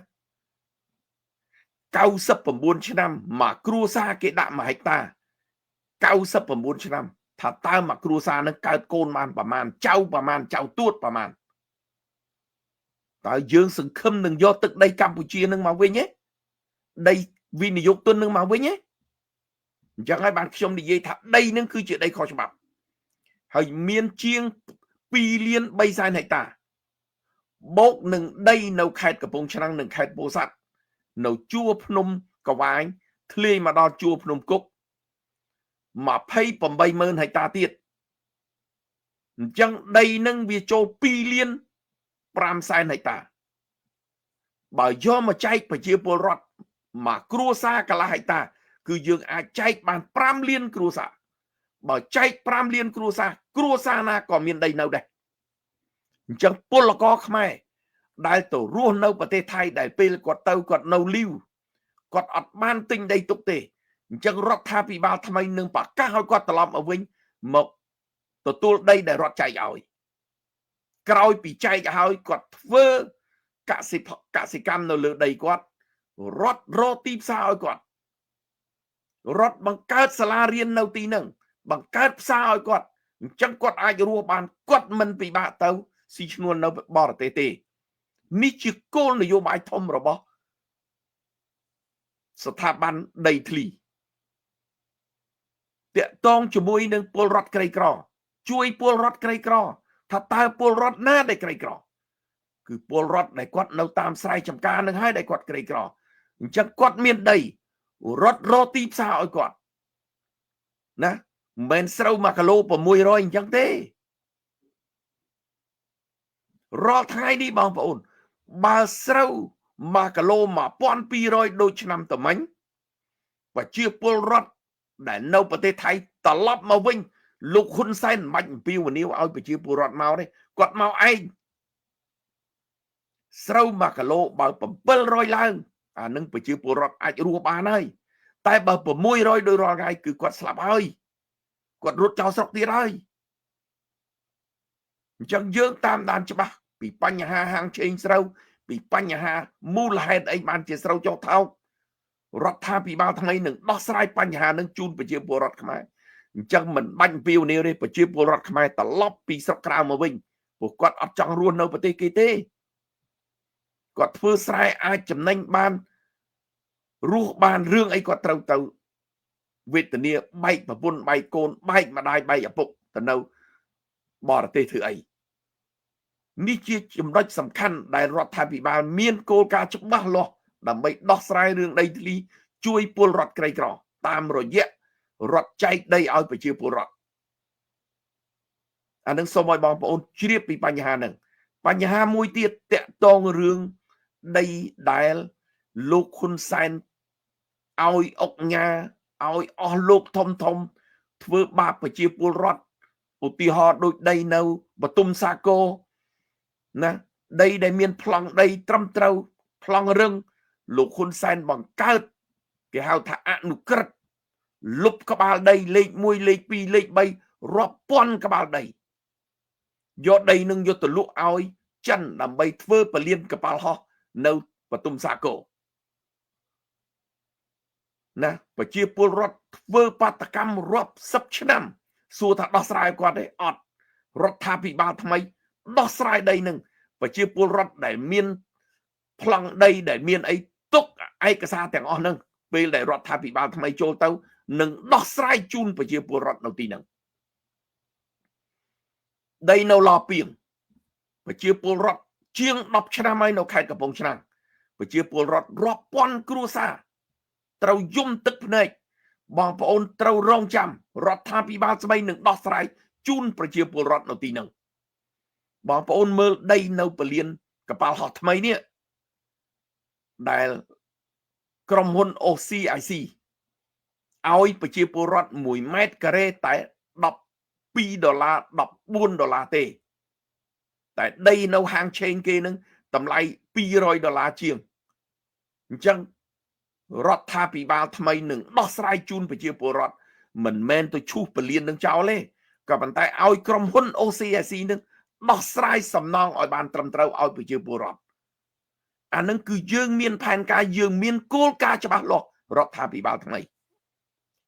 99ឆ្នាំមកគ្រួសារគេដាក់1 ហិកតា99ឆ្នាំថាតើមកគ្រួសារនឹងកើតកូនបានប្រមាណចៅប្រមាណចៅទួតប្រមាណតើយើងសង្ឃឹមនឹងយកទឹកដីកម្ពុជានឹងមកវិញទេដីវិនិយោគទុននឹងមកវិញទេអញ្ចឹងហើយបានខ្ញុំនិយាយថាដីនឹងគឺជាដីខុសច្បាប់ហើយមានជាង2លាន3សែនហិកតាបូកនឹងដីនៅខេត្តកំពង់ឆ្នាំងនិងខេត្តពោធិ៍សាត់នៅជួរភ្នំកវាញធ្លាយមកដល់ជួរភ្នំគុក280000ហិកតាទៀតអញ្ចឹងដីនឹងវាចូល2លាន5សែនហិកតាបើយកមកចែកប្រជាពលរដ្ឋមកគ្រួសារកន្លះហិកតា គឺយើងអាចចែកបាន5លានគ្រួសារបើចែក5លានគ្រួសារណាក៏មានដីនៅដែរអញ្ចឹងពលករខ្មែរដែលទៅរស់នៅប្រទេសថៃដែលពេលគាត់ទៅគាត់នៅលីវគាត់អត់បានទិញដីទុកទេអញ្ចឹងរដ្ឋាភិបាលថ្មីនឹងប្រកាសឲ្យគាត់ត្រឡប់មកវិញមកទទួលដីដែលរដ្ឋចែកឲ្យក្រោយពីចែកឲ្យគាត់ធ្វើកសិកម្មនៅលើដីគាត់រដ្ឋរកទីផ្សារឲ្យគាត់រដ្ឋបង្កើតសាលារៀននៅទីហ្នឹងបង្កើតផ្សារឲ្យគាត់អញ្ចឹងគាត់អាចរស់បានគាត់មិនពិបាកទៅស៊ីឈ្នួលនៅបរទេសទេនេះជាគោលនយោបាយធំរបស់ស្ថាប័នដីធ្លីតាក់ទងជាមួយនឹងពលរដ្ឋក្រីក្រជួយពលរដ្ឋក្រីក្រថាតើពលរដ្ឋណាដែលក្រីក្រគឺពលរដ្ឋដែលគាត់នៅតាមស្រែចម្ការនឹងហើយដែលគាត់ក្រីក្រអញ្ចឹងគាត់មានដីរដ្ឋរកទីផ្សារឲ្យគាត់ណាមិនមែនស្រូវ1គីឡូ600អញ្ចឹងទេរាល់ថ្ងៃនេះបងប្អូនបើស្រូវ1គីឡូ1200ដូចឆ្នាំតមិញប្រជាពលរដ្ឋដែលនៅប្រទេសថៃត្រឡប់មកវិញលោកហ៊ុនសែនមិនបាច់អំពាវនាវឲ្យប្រជាពលរដ្ឋមកទេគាត់មកឯងស្រូវ1គីឡូបើ700ឡើងអានឹងប្រជាពលរដ្ឋអាចរស់បានហើយតែបើ600ដោយរាល់ថ្ងៃគឺគាត់ស្លាប់ហើយគាត់រត់ចោលស្រុកទៀតហើយអញ្ចឹងយើងតាមដានច្បាស់ពីបញ្ហាហាងឆេងស្រូវពីបញ្ហាមូលហេតុអីបានជាស្រូវចុះថោករដ្ឋាភិបាលថ្មីនឹងដោះស្រាយបញ្ហានឹងជូនប្រជាពលរដ្ឋខ្មែរអញ្ចឹងមិនបាច់អំពាវនាវទេប្រជាពលរដ្ឋខ្មែរត្រឡប់ពីស្រុកក្រៅមកវិញព្រោះគាត់អត់ចង់រស់នៅប្រទេសគេទេគាត់ធ្វើស្រែអាចចំណេញបានរស់បានរឿងអីគាត់ត្រូវទៅវេទនាបែកប្រពន្ធបែកកូនបែកម្ដាយបែកឪពុកទៅនៅបរទេសធ្វើអីនេះជាចំណុចសំខាន់ដែលរដ្ឋាភិបាលមានគោលការណ៍ច្បាស់លាស់ដើម្បីដោះស្រាយរឿងដីធ្លីជួយពលរដ្ឋក្រីក្រតាមរយៈរដ្ឋចែកដីឲ្យប្រជាពលរដ្ឋអានឹងសូមឲ្យបងប្អូនជ្រាបពីបញ្ហាហ្នឹងបញ្ហាមួយទៀតតកតងរឿងដីដែលលោកហ៊ុនសែនឲ្យអុកញ៉ាឲ្យអស់លោកធំធ្វើបាបប្រជាពលរដ្ឋឧទាហរណ៍ដូចដីនៅបទុមសាគរណាដីដែលមានប្លង់ដីត្រឹមត្រូវប្លង់រឹងលោកហ៊ុនសែនបង្កើតគេហៅថាអនុក្រឹត្យលុបក្បាលដីលេខ1លេខ2លេខ3រាប់ពាន់ក្បាលដីយកដីនឹងយកទៅលក់ឲ្យចិនដើម្បីធ្វើពលានកប៉ាល់ហោះនៅបទុមសាគរណាប្រជាពលរដ្ឋធ្វើបាតកម្មរាប់10ឆ្នាំសួរថាដោះស្រាយគាត់ទេអត់រដ្ឋាភិបាលថ្មីដោះស្រាយដីនឹងប្រជាពលរដ្ឋដែលមានប្លង់ដីដែលមានអីទុកឯកសារទាំងអស់ហ្នឹងពេលដែលរដ្ឋាភិបាលថ្មីចូលទៅនឹងដោះស្រាយជូនប្រជាពលរដ្ឋនៅទីហ្នឹងដីនៅឡពីងប្រជាពលរដ្ឋជាង10ឆ្នាំហើយនៅខេត្តកំពង់ឆ្នាំងប្រជាពលរដ្ឋរាប់ពាន់គ្រួសារត្រូវយំទឹកភ្នែកបងប្អូនត្រូវរងចាំរដ្ឋាភិបាលថ្មីនឹងដោះស្រាយជូនប្រជាពលរដ្ឋនៅទីហ្នឹងបងប្អូនមើលដីនៅពលាន កប៉ាល់ហោះថ្មីនេះដែលក្រុមហ៊ុន OCIC ឲ្យប្រជាពលរដ្ឋ1ម៉ែត្រការ៉េតែ$12 $14ទេតែដីនៅហាងឆេងគេនឹងតម្លៃ$200ជាងអញ្ចឹងរដ្ឋាភិបាលថ្មីនឹងដោះស្រាយជូនប្រជាពលរដ្ឋមិនមែនទៅឈូសពលាននឹងចោលទេក៏ប៉ុន្តែឲ្យក្រុមហ៊ុន OCIC នឹងដោះស្រាយសំណងឲ្យបានត្រឹមត្រូវឲ្យប្រជាពលរដ្ឋអានឹងគឺយើងមានផែនការយើងមានគោលការណ៍ច្បាស់លាស់រដ្ឋាភិបាលថ្មី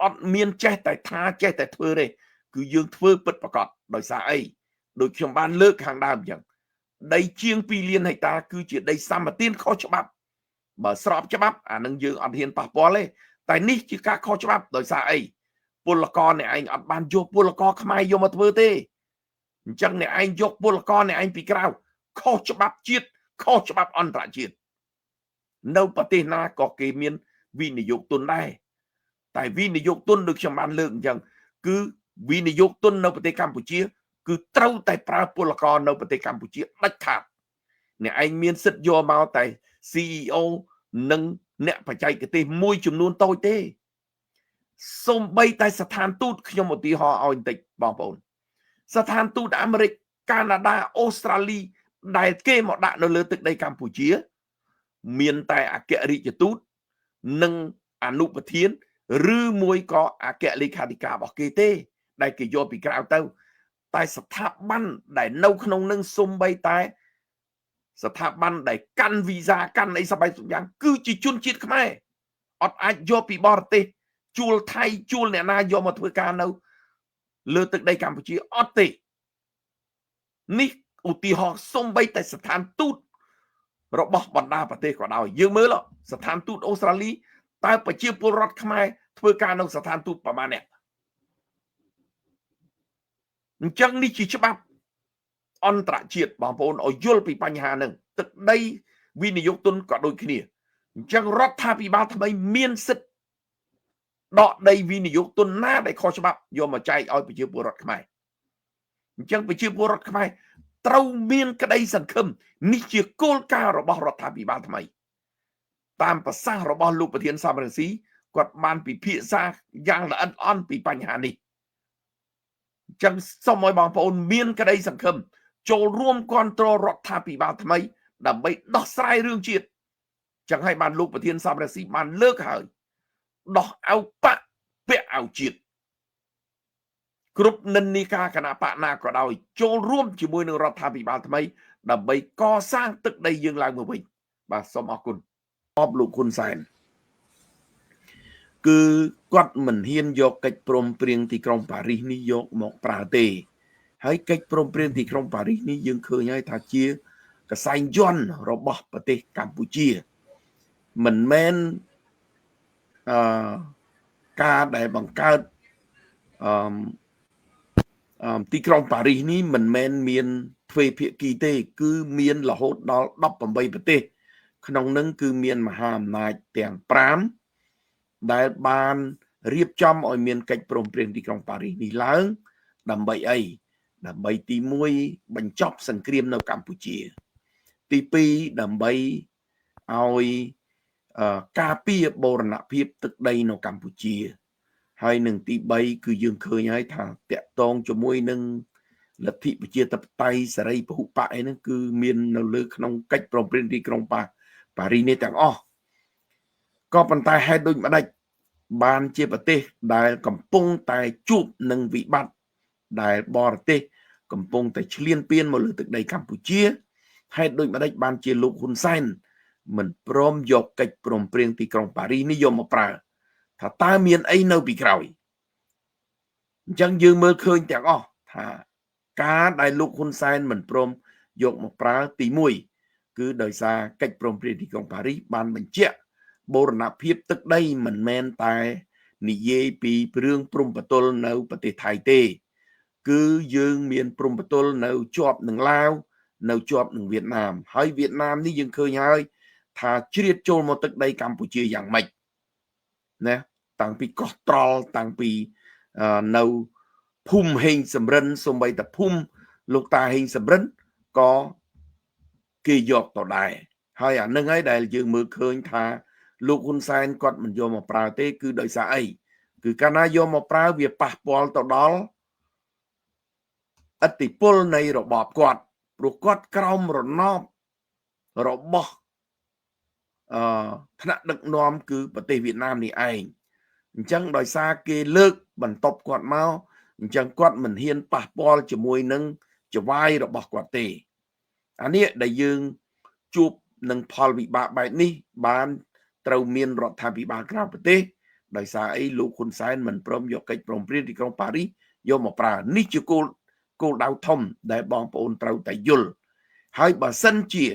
អត់មានចេះតែថាចេះតែធ្វើទេគឺយើងធ្វើពិតប្រាកដដោយសារអីដូចខ្ញុំបានលើកខាងដើមអញ្ចឹងដីជាង2លានហិកតាគឺជាដីសម្បត្តិខុសច្បាប់បើស្របច្បាប់អានឹងយើងអត់ហ៊ានប៉ះពាល់ទេតែនេះជាការខុសច្បាប់ដោយសារអីពលករអ្នកឯងអត់បានយកពលករខ្មែរយកមកធ្វើទេអញ្ចឹងអ្នកឯងយកពលករអ្នកឯងពីក្រៅខុសច្បាប់ជាតិខុសច្បាប់អន្តរជាតិនៅប្រទេសណាក៏គេមានវិនិយោគទុនដែរតែវិនិយោគទុនដូចខ្ញុំបានលើកអញ្ចឹងគឺវិនិយោគទុននៅប្រទេសកម្ពុជាគឺត្រូវតែប្រើពលករនៅប្រទេសកម្ពុជាដាច់ខាតអ្នកឯងមានសិទ្ធិយកមកតែ CEO និងអ្នកបច្ចេកទេសមួយចំនួនតូចទេសូម្បីតែស្ថានទូតខ្ញុំឧទាហរណ៍ឲ្យបន្តិចបងប្អូនស្ថានទូតអាមេរិកកាណាដាអូស្ត្រាលីដែលគេមកដាក់នៅលើទឹកដីកម្ពុជាមានតែអគ្គរដ្ឋទូតនិងអនុប្រធានឬមួយក៏អគ្គលេខាធិការរបស់គេទេដែលគេយកពីក្រៅទៅតែស្ថាប័នដែលនៅក្នុងនឹងសូម្បីតែស្ថាប័នដែលកាន់វីសាកាន់អីសប្បាយយ៉ាងគឺជាជនជាតិខ្មែរអត់អាចយកពីបរទេសជួលថៃជួលអ្នកណាយកមកធ្វើការនៅលើទឹកដីកម្ពុជាអត់ទេនេះឧទាហរណ៍សូម្បីតែស្ថានទូតរបស់បណ្ដាប្រទេសក៏ដោយយើងមើលស្ថានទូតអូស្ត្រាលីតើប្រជាពលរដ្ឋខ្មែរធ្វើការនៅស្ថានទូតប្រមាណអ្នកអញ្ចឹងនេះជាច្បាប់អន្តរជាតិបងប្អូនឲ្យយល់ពីបញ្ហាហ្នឹងទឹកដីវិនិយោគទុនក៏ដូចគ្នាអញ្ចឹងរដ្ឋាភិបាលថ្មីមានសិទ្ធិដកដីវិនិយោគទុនណាដែលខុសច្បាប់យកមកចែកឲ្យប្រជាពលរដ្ឋខ្មែរអញ្ចឹងប្រជាពលរដ្ឋខ្មែរត្រូវមានក្តីសង្ឃឹមនេះជាគោលការណ៍របស់រដ្ឋាភិបាលថ្មីតាមប្រសាសន៍របស់លោកប្រធានសំរងស៊ីគាត់បានពិភាក្សាយ៉ាងល្អិតល្អន់ពីបញ្ហានេះអញ្ចឹងសូមឲ្យបងប្អូនមានក្តីសង្ឃឹមចូលរួមគាំទ្ររដ្ឋាភិបាលថ្មីដើម្បីដោះស្រាយរឿងជាតិចឹងហើយបានលោកប្រធានសំរងស៊ីបានលើកហើយដោះអោបៈពាក់អោជាតិគ្រប់និន្នាការគណៈបកណាក៏ដោយចូលរួមជាមួយនឹងរដ្ឋាភិបាលថ្មីដើម្បីកសាងទឹកដីយើងឡើងមកវិញបាទសូមអរគុណអបលោកហ៊ុនសែនគឺគាត់មិនហ៊ានយកកិច្ចព្រមព្រៀងទីក្រុងប៉ារីសនេះយកមកប្រើទេហើយកិច្ចព្រមព្រៀងទីក្រុងប៉ារីសនេះយើងឃើញហើយថាជាកសែងយន្តរបស់ប្រទេសកម្ពុជាមិនមែនការដែលបង្កើតទីក្រុងប៉ារីសនេះមិនមែនមានទ្វេភាគីទេគឺមានរហូតដល់18ប្រទេសក្នុងនឹងគឺមានមហាអំណាចទាំង5ដែលបានរៀបចំឲ្យមានកិច្ចព្រមព្រៀងទីក្រុងប៉ារីសនេះឡើងដើម្បីអីដើម្បីទី1បញ្ចប់សង្គ្រាមនៅកម្ពុជាទី2ដើម្បីឲ្យការពារបូរណភាពទឹកដីនៅកម្ពុជាហើយនឹងទី3គឺយើងឃើញហើយថាតាក់ទងជាមួយនឹងលទ្ធិប្រជាធិបតេយ្យសេរីពហុបកអីហ្នឹងគឺមាននៅលើក្នុងកិច្ចព្រមព្រៀងទីក្រុងប៉ារីសនេះទាំងអស់ក៏ប៉ុន្តែហេតុដូចម្ដេចបានជាប្រទេសដែលកំពុងតែជួបនឹងវិបត្តិដែលបរទេសកំពុងតែឈ្លានពានមកលើទឹកដីកម្ពុជាហេតុដូចម្ដេចបានជាលោកហ៊ុនសែនមិនព្រមយកកិច្ចព្រមព្រៀងទីក្រុងប៉ារីសនេះយកមកប្រើថាតើមានអីនៅពីក្រោយអញ្ចឹងយើងមើលឃើញទាំងអស់ថាការដែលលោកហ៊ុនសែនមិនព្រមយកមកប្រើទី1គឺដោយសារកិច្ចព្រមព្រៀងទីក្រុងប៉ារីសបានបញ្ជាក់បូរណភាពទឹកដីមិនមែនតែនិយាយពីរឿងព្រំប្រទល់នៅប្រទេសថៃទេគឺយើងមានព្រំប្រទល់នៅជាប់នឹងឡាវនៅជាប់នឹងវៀតណាមហើយវៀតណាមនេះយើងឃើញហើយថាជ្រៀតចូលមកទឹកដីកម្ពុជាយ៉ាងម៉េចណាតាំងពីកោះត្រល់តាំងពីនៅភូមិហេងសំរិនសូម្បីតែភូមិលោកតាហេងសំរិនក៏ គេយកទៅដែរហើយអានឹងហើយដែលយើងមើលឃើញថាលោកហ៊ុនសែនគាត់មិនយកមកប្រើទេគឺដោយសារអីគឺកាលណាយកមកប្រើវាប៉ះពាល់ទៅដល់ឥទ្ធិពលនៃរបបគាត់ព្រោះគាត់ក្រោមរណបរបស់ថ្នាក់ដឹកនាំគឺប្រទេសវៀតណាមនេះឯងអញ្ចឹងដោយសារគេលើកបន្ទប់គាត់មកអញ្ចឹងគាត់មិនហ៊ានប៉ះពាល់ជាមួយនឹងចវាយរបស់គាត់ទេអានេះដែលយើងជួបនឹងផលវិបាកបែបនេះបានត្រូវមានរដ្ឋាភិបាលក្រៅប្រទេសដោយសារអីលោកហ៊ុនសែនមិនព្រមយកកិច្ចព្រមព្រៀងទីក្រុងប៉ារីសយកមកប្រើនេះជាគោលដៅធំដែលបងប្អូនត្រូវតែយល់ហើយបើសិនជា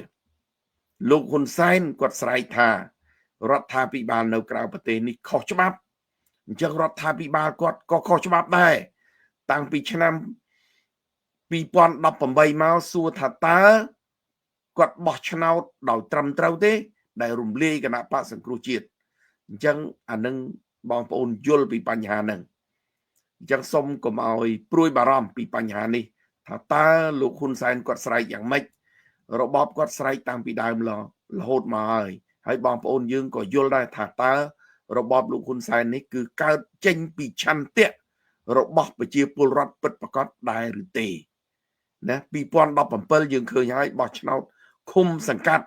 លោកហ៊ុនសែនគាត់ស្រែកថារដ្ឋាភិបាលនៅក្រៅប្រទេសនេះខុសច្បាប់អញ្ចឹងរដ្ឋាភិបាលគាត់ក៏ខុសច្បាប់ដែរតាំងពីឆ្នាំ2018មកសួរថាតើគាត់បោះឆ្នោតដោយត្រឹមត្រូវទេដែលរំលាយគណៈបកសង្គ្រោះជាតិអញ្ចឹងអានឹងបងប្អូនយល់ពីបញ្ហាហ្នឹងអញ្ចឹងសូមកុំឲ្យព្រួយបារម្ភពីបញ្ហានេះថាតើលោកហ៊ុនសែនគាត់ស្រែកយ៉ាងម៉េចរបបគាត់ស្រែកតាំងពីដើមរហូតមកហើយបងប្អូនយើងក៏យល់ដែរថាតើរបបលោកហ៊ុនសែននេះគឺកើតចេញពីឆន្ទៈរបស់ប្រជាពលរដ្ឋពិតប្រាកដដែរឬទេណា2017យើងឃើញហើយបោះឆ្នោតឃុំសង្កាត់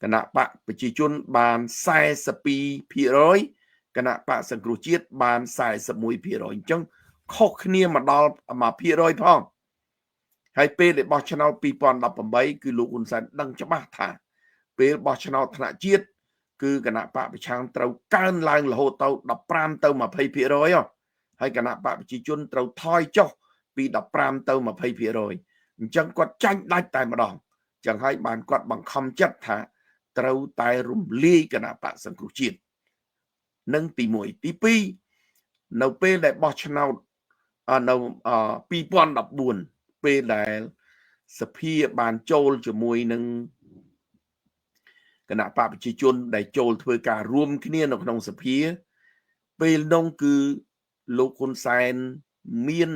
គណៈបកប្រជាជនបាន42%គណៈបកសង្គ្រោះជាតិបាន41%អញ្ចឹងខុសគ្នាមកដល់1%ផងហើយពេលដែលបោះឆ្នោត2018គឺលោកហ៊ុនសែនដឹងច្បាស់ថាពេលបោះឆ្នោតថ្នាក់ជាតិគឺគណៈបកប្រឆាំងត្រូវកើនឡើងរហូតទៅ15ទៅ20%ហើយគណៈបកប្រជាជនត្រូវថយចុះពី15ទៅ20%អញ្ចឹងគាត់ចាញ់ដាច់តែម្ដងអញ្ចឹងហើយបានគាត់បង្ខំចិត្តថាត្រូវតែរំលាយគណៈបកសង្គ្រោះជាតិនឹងទី1ទី2នៅពេលដែលបោះឆ្នោតនៅ2014ពេលដែលសភាបានចូលជាមួយនឹងគណៈបកប្រជាជនដែលចូលធ្វើការរួមគ្នានៅក្នុងសភាពេលនោះគឺលោកហ៊ុនសែនមាន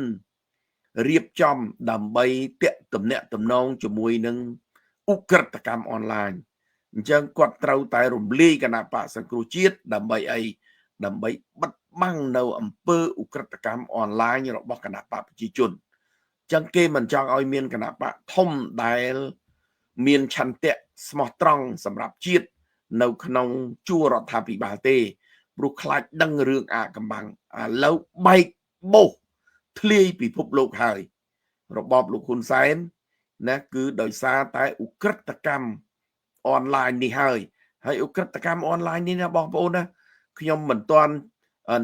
រៀបចំដើម្បីទំនាក់ទំនងជាមួយនឹងឧក្រិដ្ឋកម្មអនឡាញអញ្ចឹងគាត់ត្រូវតែរំលាយគណៈបកសង្គ្រោះជាតិដើម្បីអីដើម្បីបិទបាំងនៅអំពើឧក្រិដ្ឋកម្មអនឡាញរបស់គណៈបកប្រជាជនអញ្ចឹងគេមិនចង់ឲ្យមានគណៈបកធំដែលមានឆន្ទៈស្មោះត្រង់សម្រាប់ជាតិនៅក្នុងជួររដ្ឋាភិបាលទេព្រោះខ្លាចដឹងរឿងអាកំបាំងឥឡូវបែកបោសធ្លាយពិភពលោកហើយរបបលោកហ៊ុនសែនណាគឺដោយសារតែឧក្រិដ្ឋកម្មអនឡាញនេះហើយឧក្រិដ្ឋកម្មអនឡាញនេះណាបងប្អូនណាខ្ញុំមិនទាន់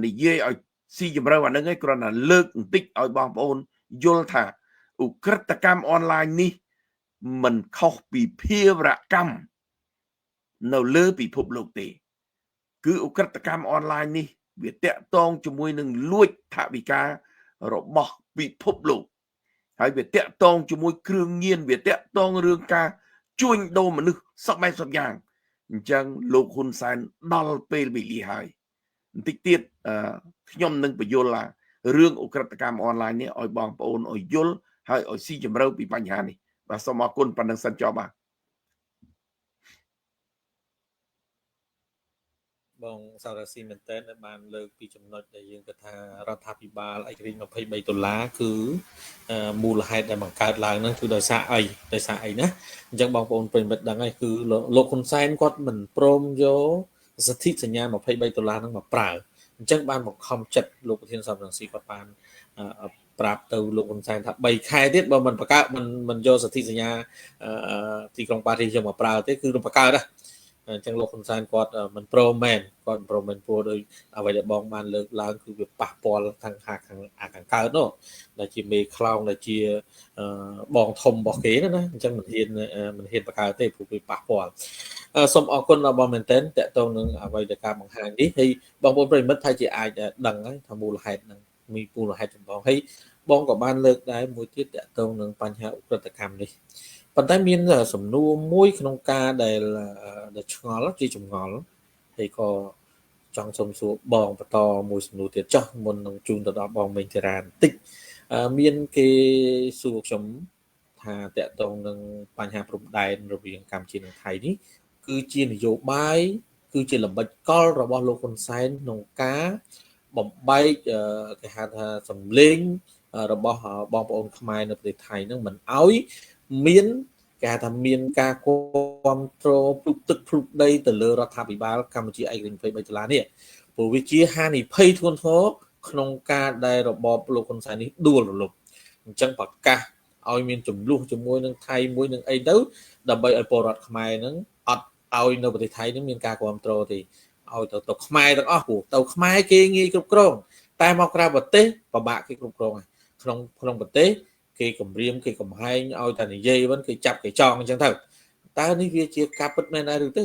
និយាយឲ្យស៊ីជម្រៅអានឹងឯងគ្រាន់តែលើកបន្តិចឲ្យបងប្អូនយល់ថាឧក្រិដ្ឋកម្មអនឡាញនេះមិនខុសពីភាវរកម្មនៅលើពិភពលោកទេគឺឧក្រិដ្ឋកម្មអនឡាញនេះវាតាក់ទងជាមួយនឹងលួចថវិការបស់ពិភពលោកហើយវាតាក់ទងជាមួយគ្រឿងញៀនវាតាក់ទងរឿងការជួញដូរមនុស្សសពបែបសពយ៉ាងអញ្ចឹងលោកហ៊ុនសែនដល់ពេលវេលាហើយបន្តិចទៀតខ្ញុំនឹងបញ្យល់រឿងឧក្រិដ្ឋកម្មអនឡាញនេះឲ្យបងប្អូនឲ្យយល់ហើយឲ្យស៊ីជម្រៅពីបញ្ហានេះបាទសូមអរគុណប៉ុណ្ណឹងសិនចប់បាទបងសារ៉ាស៊ីមែនតើបានលើកពីចំណុចដែលយើងគិតថារដ្ឋាភិបាលឯករាជ្យ$23គឺមូលហេតុដែលបង្កើតឡើងហ្នឹងគឺដោយសារអីណាអញ្ចឹងបងប្អូនប្រិយមិត្តដឹងហើយគឺលោកហ៊ុនសែនគាត់មិនព្រមយកសិទ្ធិសញ្ញា$23ហ្នឹងមកប្រើអញ្ចឹងបានបង្ខំចិត្តលោកប្រធានសភាស៊ីគាត់បានប្រាប់ទៅលោកហ៊ុនសែនថា3ខែទៀតបើមិនបង្កើតមិនយកសិទ្ធិសញ្ញាទីក្រុងប៉ារីសយកមកប្រើទេគឺនឹងបង្កើតអញ្ចឹងលោកហ៊ុនសែនគាត់មិនព្រមមែនគាត់មិនព្រមមែនព្រោះដោយអ្វីដែលបងបានលើកឡើងគឺវាប៉ះពាល់ខាងកើតនោះដែលជាមេខ្លោងដែលជាបងធំរបស់គេណាអញ្ចឹងមិនហ៊ានបង្កើតទេព្រោះវាប៉ះពាល់សូមអរគុណដល់បងមែនតើតកតងនឹងអ្វីដែលការបង្ហាញនេះហើយបងប្អូនប្រិយមិត្តថាជាអាចដឹងហើយថាមូលហេតុហ្នឹងមានមូលហេតុចម្បងហើយបងក៏បានលើកដែរមួយទៀតតកតងនឹងបញ្ហាឧក្រិដ្ឋកម្មនេះប៉ុន្តែមានសំណួរមួយក្នុងការដែលឆ្ងល់ជាចម្ងល់ហើយក៏ចង់សុំសួរបងបន្តមួយសំណួរទៀតចោះមុននឹងជូនទៅដល់បងមេងធីរ៉ាបន្តិចមានគេសួរខ្ញុំ ថាតកតងនឹងបញ្ហាព្រំដែនរវាងកម្ពុជានិងថៃនេះគឺជានយោបាយគឺជាល្បិចកលរបស់លោកហ៊ុនសែនក្នុងការបំបែកគេហៅថាសម្លេងរបស់បងប្អូនខ្មែរនៅប្រទេសថៃនឹងមិនអោយមានគេហៅថាមានការគ្រប់គ្រងភ្លុកទឹកភ្លុកដីទៅលើរដ្ឋាភិបាលកម្ពុជាឯករាជ្យ23ដុល្លារនេះព្រោះវាជាហានិភ័យធ្ងន់ធ្ងរក្នុងការដែលរបបលោកហ៊ុនសែននេះដួលរលំអញ្ចឹងប្រកាសឲ្យមានចំនួនជាមួយនឹងថៃមួយនឹងអីទៅដើម្បីឲ្យពលរដ្ឋខ្មែរនឹងអត់ឲ្យនៅប្រទេសថៃនឹងមានការគ្រប់គ្រងទេឲ្យទៅខ្មែរទាំងអស់ព្រោះទៅខ្មែរគេងាយគ្រប់គ្រងតែមកក្រៅប្រទេសពិបាកគេគ្រប់គ្រងក្នុងប្រទេសគេគម្រាមគេកំហែងឲ្យតែនិយាយវិញគេចាប់គេចងអញ្ចឹងទៅតើនេះវាជាការពិតមែនដែរឬទេ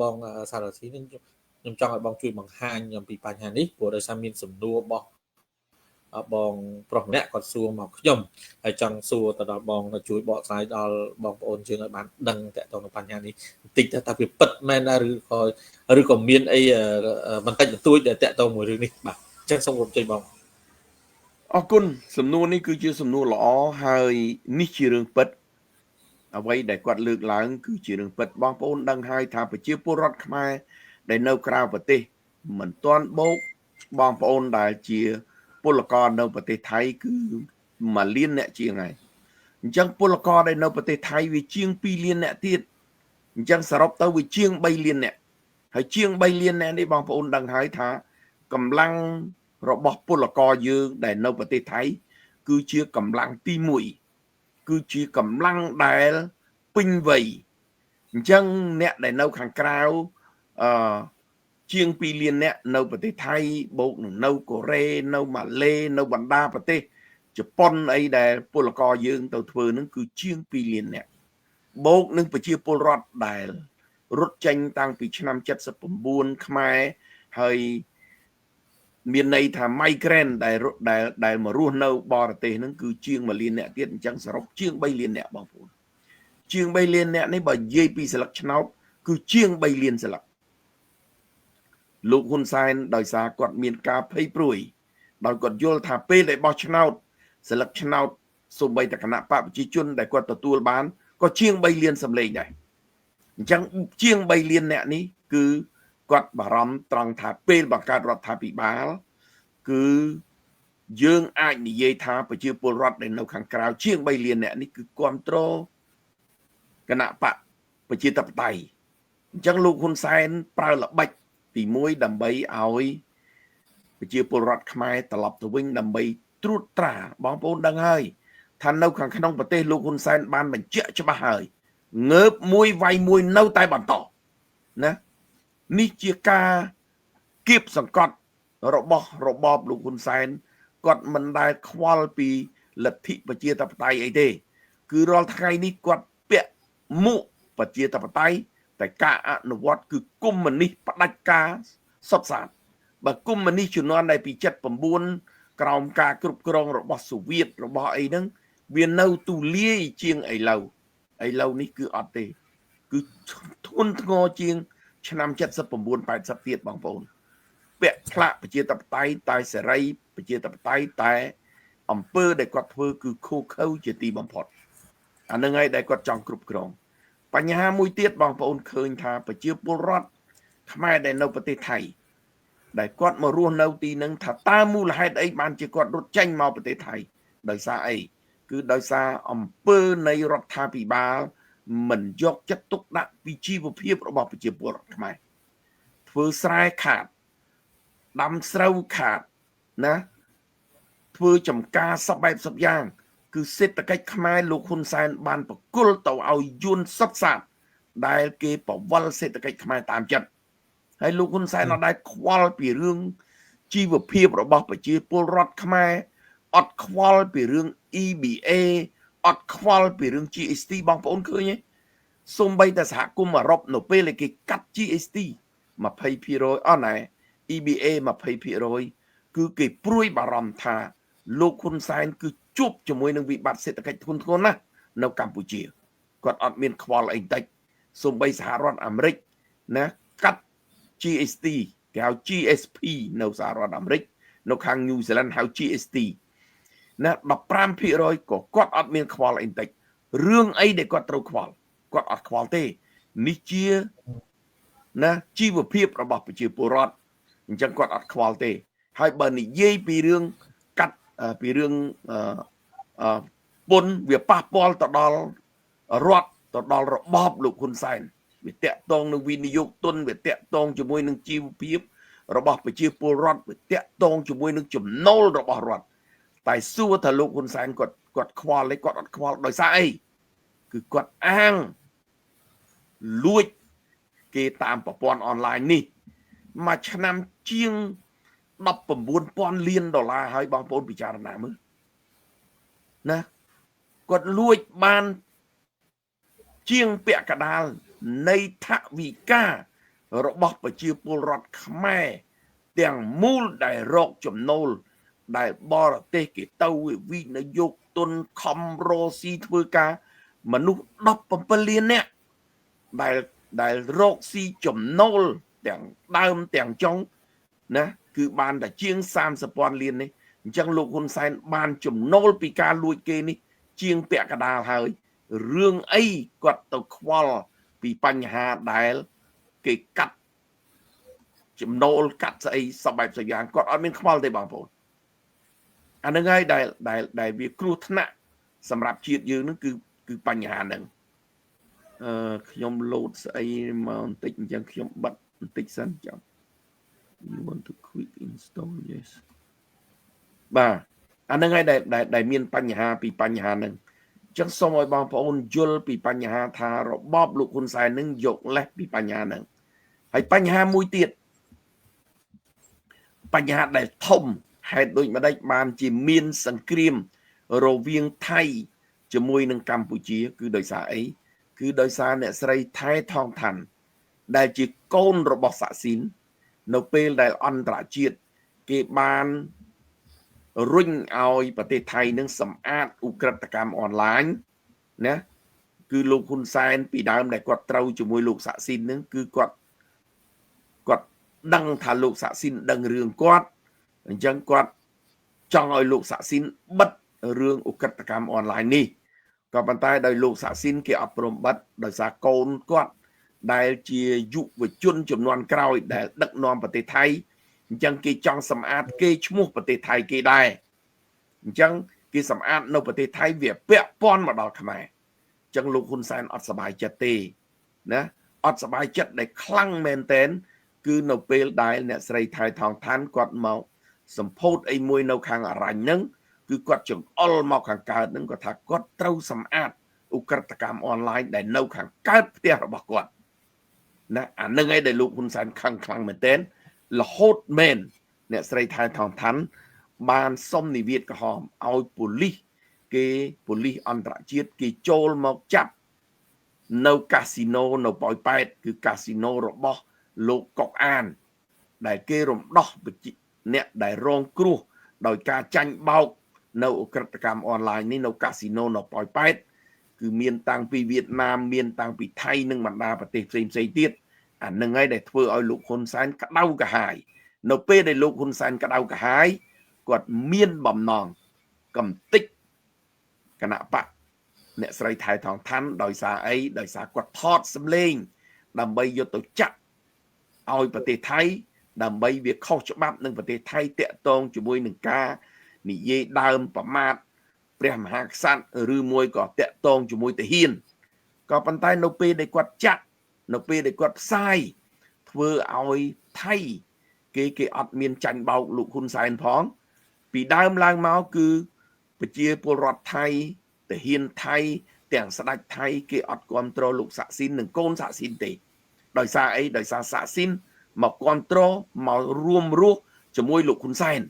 បងសារស៊ីនឹងខ្ញុំចង់ឲ្យបងជួយបង្ហាញអំពីបញ្ហានេះព្រោះដោយសារមានសំណួររបស់បងប្រុសម្នាក់គាត់សួរមកខ្ញុំហើយចង់សួរទៅដល់បងជួយបកស្រាយដល់បងប្អូនយើងឲ្យបានដឹងតើតើនៅបញ្ហានេះបន្តិចតើវាពិតមែនដែរឬក៏មានអីបន្តិចបន្តួចដែលតើតើមួយរឿងនេះបាទអញ្ចឹងសូមរំជើញបងអរគុណសំណួរនេះគឺជាសំណួរល្អហើយនេះជារឿងពិតអ្វីដែលគាត់លើកឡើងគឺជារឿងពិតបងប្អូនដឹងហើយថាប្រជាពលរដ្ឋខ្មែរដែលនៅក្រៅប្រទេសមិនទាន់បូកបងប្អូនដែលជាពលករនៅប្រទេសថៃគឺ1លានអ្នកជាងហើយអញ្ចឹងពលករដែលនៅប្រទេសថៃវាជាង2លានអ្នកទៀតអញ្ចឹងសរុបទៅវាជាង3លានអ្នកហើយជាង3លានអ្នកនេះបងប្អូនដឹងហើយថាកម្លាំងរបស់ពលករយើងដែលនៅប្រទេសថៃគឺជាកម្លាំងទី1គឺជាកម្លាំងដែលពេញវ័យអញ្ចឹងអ្នកដែលនៅខាងក្រៅជាង2លានអ្នកនៅប្រទេសថៃបូកនឹងនៅកូរ៉េនៅម៉ាឡេនៅបណ្ដាប្រទេសជប៉ុនអីដែលពលករយើងទៅធ្វើនឹងគឺជាង2លានអ្នកបូកនឹងប្រជាពលរដ្ឋដែលរត់ចេញតាំងពីឆ្នាំ79ខ្មែរហើយមានន័យថា migrant ដែលមករស់នៅបរទេសហ្នឹងគឺជាង1លានអ្នកទៀតអញ្ចឹងសរុបជាង3លានអ្នកបងប្អូនជាង3លានអ្នកនេះបើនិយាយពីស្លឹកឆ្នោតគឺជាង3លានស្លឹកលោកហ៊ុនសែនដោយសារគាត់មានការភ័យព្រួយដោយគាត់យល់ថាពេលដែលបោះឆ្នោតស្លឹកឆ្នោតសូម្បីតែគណៈបកប្រជាជនដែលគាត់ទទួលបានក៏ជាង3លានសម្លេងដែរអញ្ចឹងជាង3លានអ្នកនេះគឺគាត់បារម្ភត្រង់ថាពេលបង្កើតរដ្ឋាភិបាលគឺយើងអាចនិយាយថាប្រជាពលរដ្ឋដែលនៅខាងក្រៅជាង3លានអ្នកនេះគឺគ្រប់គ្រងគណៈបកប្រជាធិបតេយ្យអញ្ចឹងលោកហ៊ុនសែនប្រើល្បិចទី1ដើម្បីឲ្យប្រជាពលរដ្ឋខ្មែរត្រឡប់ទៅវិញដើម្បីត្រួតត្រាបងប្អូនដឹងហើយថានៅខាងក្នុងប្រទេសលោកហ៊ុនសែនបានបញ្ជាក់ច្បាស់ហើយងើបមួយវាយមួយនៅតែបន្តណានេះជាការគៀបសង្កត់របស់របបលោកហ៊ុនសែនគាត់មិនដែលខ្វល់ពីលទ្ធិប្រជាធិបតេយ្យអីទេគឺរាល់ថ្ងៃនេះគាត់ពាក់មុខប្រជាធិបតេយ្យតែការអនុវត្តគឺកុម្មុយនីសផ្ដាច់ការសុទ្ធសាធបើកុម្មុយនីសជំនាន់ដែលពី79ក្រោមការគ្រប់គ្រងរបស់សូវៀតរបស់អីហ្នឹងវានៅទូលាយជាងឥឡូវនេះគឺអត់ទេគឺធ្ងន់ធ្ងរជាងឆ្នាំ79 80ទៀតបងប្អូនពាក់ផ្លាកប្រជាធិបតេយ្យតែសេរីប្រជាធិបតេយ្យតែអំពើដែលគាត់ធ្វើគឺខូខើជាទីបំផុតអានឹងហើយដែលគាត់ចង់គ្រប់គ្រងបញ្ហាមួយទៀតបងប្អូនឃើញថាប្រជាពលរដ្ឋខ្មែរដែលនៅប្រទេសថៃដែលគាត់មករស់នៅទីនឹងថាតើមូលហេតុអីបានជាគាត់រត់ចេញមកប្រទេសថៃដោយសារអីគឺដោយសារអំពើនៃរដ្ឋាភិបាលមិនយកចិត្តទុកដាក់ពីជីវភាពរបស់ប្រជាពលរដ្ឋខ្មែរធ្វើស្រែខាតដាំស្រូវខាតណាធ្វើចំការសពបែបសពយ៉ាងគឺសេដ្ឋកិច្ចខ្មែរលោកហ៊ុនសែនបានបកគលទៅឲ្យយួនសុទ្ធសាធដែលគេប្រវល់សេដ្ឋកិច្ចខ្មែរតាមចិត្តហើយលោកហ៊ុនសែនអត់ដែលខ្វល់ពីរឿងជីវភាពរបស់ប្រជាពលរដ្ឋខ្មែរអត់ខ្វល់ពីរឿង EBA អត់ខ្វល់ពីរឿង GST បងប្អូនឃើញទេសូម្បីតែសហគមន៍អឺរ៉ុបនៅពេលគេកាត់ GST 20% អត់ណែ EBA 20% គឺគេព្រួយបារម្ភថាលោកហ៊ុនសែនគឺជួបជាមួយនឹងវិបត្តិសេដ្ឋកិច្ចធ្ងន់ធ្ងរណាស់នៅកម្ពុជាគាត់អត់មានខ្វល់អីតិចសូម្បីសហរដ្ឋអាមេរិកណាកាត់ GST គេហៅ GSP នៅសហរដ្ឋអាមេរិកនៅខាង New Zealand ហៅ GST ណា 15% ក៏គាត់អត់មានខ្វល់អីតិច រឿងអីដែលគាត់ត្រូវខ្វល់គាត់អត់ខ្វល់ទេនេះជាណាជីវភាពរបស់ប្រជាពលរដ្ឋអញ្ចឹងគាត់អត់ខ្វល់ទេហើយបើនិយាយពីរឿងកាត់ពីរឿងពន្ធវាប៉ះពាល់ទៅដល់រដ្ឋទៅដល់របបលោកហ៊ុនសែនវាតាក់ទងនឹងវិនិយោគទុនវាតាក់ទងជាមួយនឹងជីវភាពរបស់ប្រជាពលរដ្ឋវាតាក់ទងជាមួយនឹងចំណូលរបស់រដ្ឋតែសួរថាលោកហ៊ុនសែនគាត់ខ្វល់ទេគាត់អត់ខ្វល់ដោយសារអីគឺគាត់អាងលួចគេតាមប្រព័ន្ធអនឡាញនេះមួយឆ្នាំជាង$19,000 លានហើយបងប្អូនពិចារណាមើលណាគាត់លួចបានជាងពាក់កណ្ដាលនៃថវិការបស់ប្រជាពលរដ្ឋខ្មែរទាំងមូលដែលរកចំណូលដែលបរទេសគេទៅវិនិយោគទុនខំរកស៊ីធ្វើការមនុស្ស17 លាននាក់ដែលរកស៊ីចំណូលទាំងដើមទាំងចុងណាគឺបានតែជាង30,000 លាននេះអញ្ចឹងលោកហ៊ុនសែនបានចំណូលពីការលួចគេនេះជាងពាក់កណ្ដាលហើយរឿងអីគាត់ទៅខ្វល់ពីបញ្ហាដែលគេកាត់ចំណូលកាត់ស្អីសពបែបស្យ៉ាងគាត់អត់មានខ្វល់ទេបងប្អូនអានឹងហើយដែលវាគ្រោះថ្នាក់សម្រាប់ជាតិយើងនឹងគឺបញ្ហាហ្នឹងខ្ញុំលោតស្អីមកបន្តិចអញ្ចឹងខ្ញុំបិទបន្តិចសិនចាំ you want to quick install yes បាទអានឹងហើយដែលមានបញ្ហាពីបញ្ហាហ្នឹងអញ្ចឹងសូមឲ្យបងប្អូនយល់ពីបញ្ហាថារបបលោកហ៊ុនសែននឹងយកលេសពីបញ្ហាហ្នឹងហើយបញ្ហាមួយទៀតបញ្ហាដែលធំហេតុដូចម្ដេចបានជាមានសង្គ្រាមរវាងថៃជាមួយនឹងកម្ពុជាគឺដោយសារអីគឺដោយសារអ្នកស្រីថែថងថាន់ដែលជាកូនរបស់សាក់ស៊ីននៅពេលដែលអន្តរជាតិគេបានរុញឲ្យប្រទេសថៃនឹងសម្អាតឧក្រិដ្ឋកម្មអនឡាញណាគឺលោកហ៊ុនសែនពីដើមដែលគាត់ត្រូវជាមួយលោកសាក់ស៊ីននឹងគឺគាត់ដឹងថាលោកសាក់ស៊ីនដឹងរឿងគាត់អញ្ចឹងគាត់ចង់ឲ្យលោកសាក់ស៊ីនបិទរឿងឧក្រិដ្ឋកម្មអនឡាញនេះក៏ប៉ុន្តែដោយលោកសាក់ស៊ីនគេអត់ព្រមបិទដោយសារកូនគាត់ដែលជាយុវជនចំនួនក្រោយដែលដឹកនាំប្រទេសថៃអញ្ចឹងគេចង់សម្អាតគេឈ្មោះប្រទេសថៃគេដែរអញ្ចឹងគេសម្អាតនៅប្រទេសថៃវាពាក់ព័ន្ធមកដល់ខ្មែរអញ្ចឹងលោកហ៊ុនសែនអត់សប្បាយចិត្តទេណាអត់សប្បាយចិត្តដែលខ្លាំងមែនតែនគឺនៅពេលដែលអ្នកស្រីថៃថងថាន់គាត់មកសម្ពោធអីមួយនៅខាងអរញ្ញហ្នឹងគឺគាត់ចង្អុលមកខាងកើតហ្នឹងគាត់ថាគាត់ត្រូវសម្អាតឧក្រិដ្ឋកម្មអនឡាញដែលនៅខាងកើតផ្ទះរបស់គាត់ណាអានឹងឯងដែលលោកហ៊ុនសែនខឹងខ្លាំងមែនទែនរហូតមែនអ្នកស្រីថៃថងថាន់បានសុំនិវេតក្រហមឲ្យប៉ូលីសអន្តរជាតិគេចូលមកចាប់នៅកាស៊ីណូនៅប៉ោយប៉ែតគឺកាស៊ីណូរបស់លោកកុកអានដែលគេរំដោះអ្នកដែលរងគ្រោះដោយការចាញ់បោកនៅឧក្រិដ្ឋកម្មអនឡាញនេះនៅកាស៊ីណូនៅប៉ោយប៉ែតគឺមានតាំងពីវៀតណាមមានតាំងពីថៃនិងបណ្ដាប្រទេសផ្សេងទៀតអានឹងហើយដែលធ្វើឲ្យលោកហ៊ុនសែនក្តៅក្រហាយនៅពេលដែលលោកហ៊ុនសែនក្តៅក្រហាយគាត់មានបំណងកំតិចគណៈបកអ្នកស្រីថៃថងថាន់ដោយសារអីដោយសារគាត់ថតសម្លេងដើម្បីយកទៅចាក់ឲ្យប្រទេសថៃដើម្បីវាខុសច្បាប់នឹងប្រទេសថៃតាក់ទងជាមួយនឹងការនិយាយដើមប្រមាថព្រះមហាក្សត្រឬមួយក៏តាក់ទងជាមួយទាហានក៏ប៉ុន្តែនៅពេលដែលគាត់ចាក់នៅពេលដែលគាត់ផ្សាយធ្វើឲ្យថៃគេអត់មានចាញ់បោកលោកហ៊ុនសែនផងពីដើមឡើងមកគឺប្រជាពលរដ្ឋថៃទាហានថៃទាំងស្ដេចថៃគេអត់គ្រប់គ្រងលោកសាក់ស៊ីននិងកូនសាក់ស៊ីនទេដោយសារអីដោយសារសាក់ស៊ីនមកគ្រប់គ្រងមករួមរស់ជាមួយលោកហ៊ុនសែន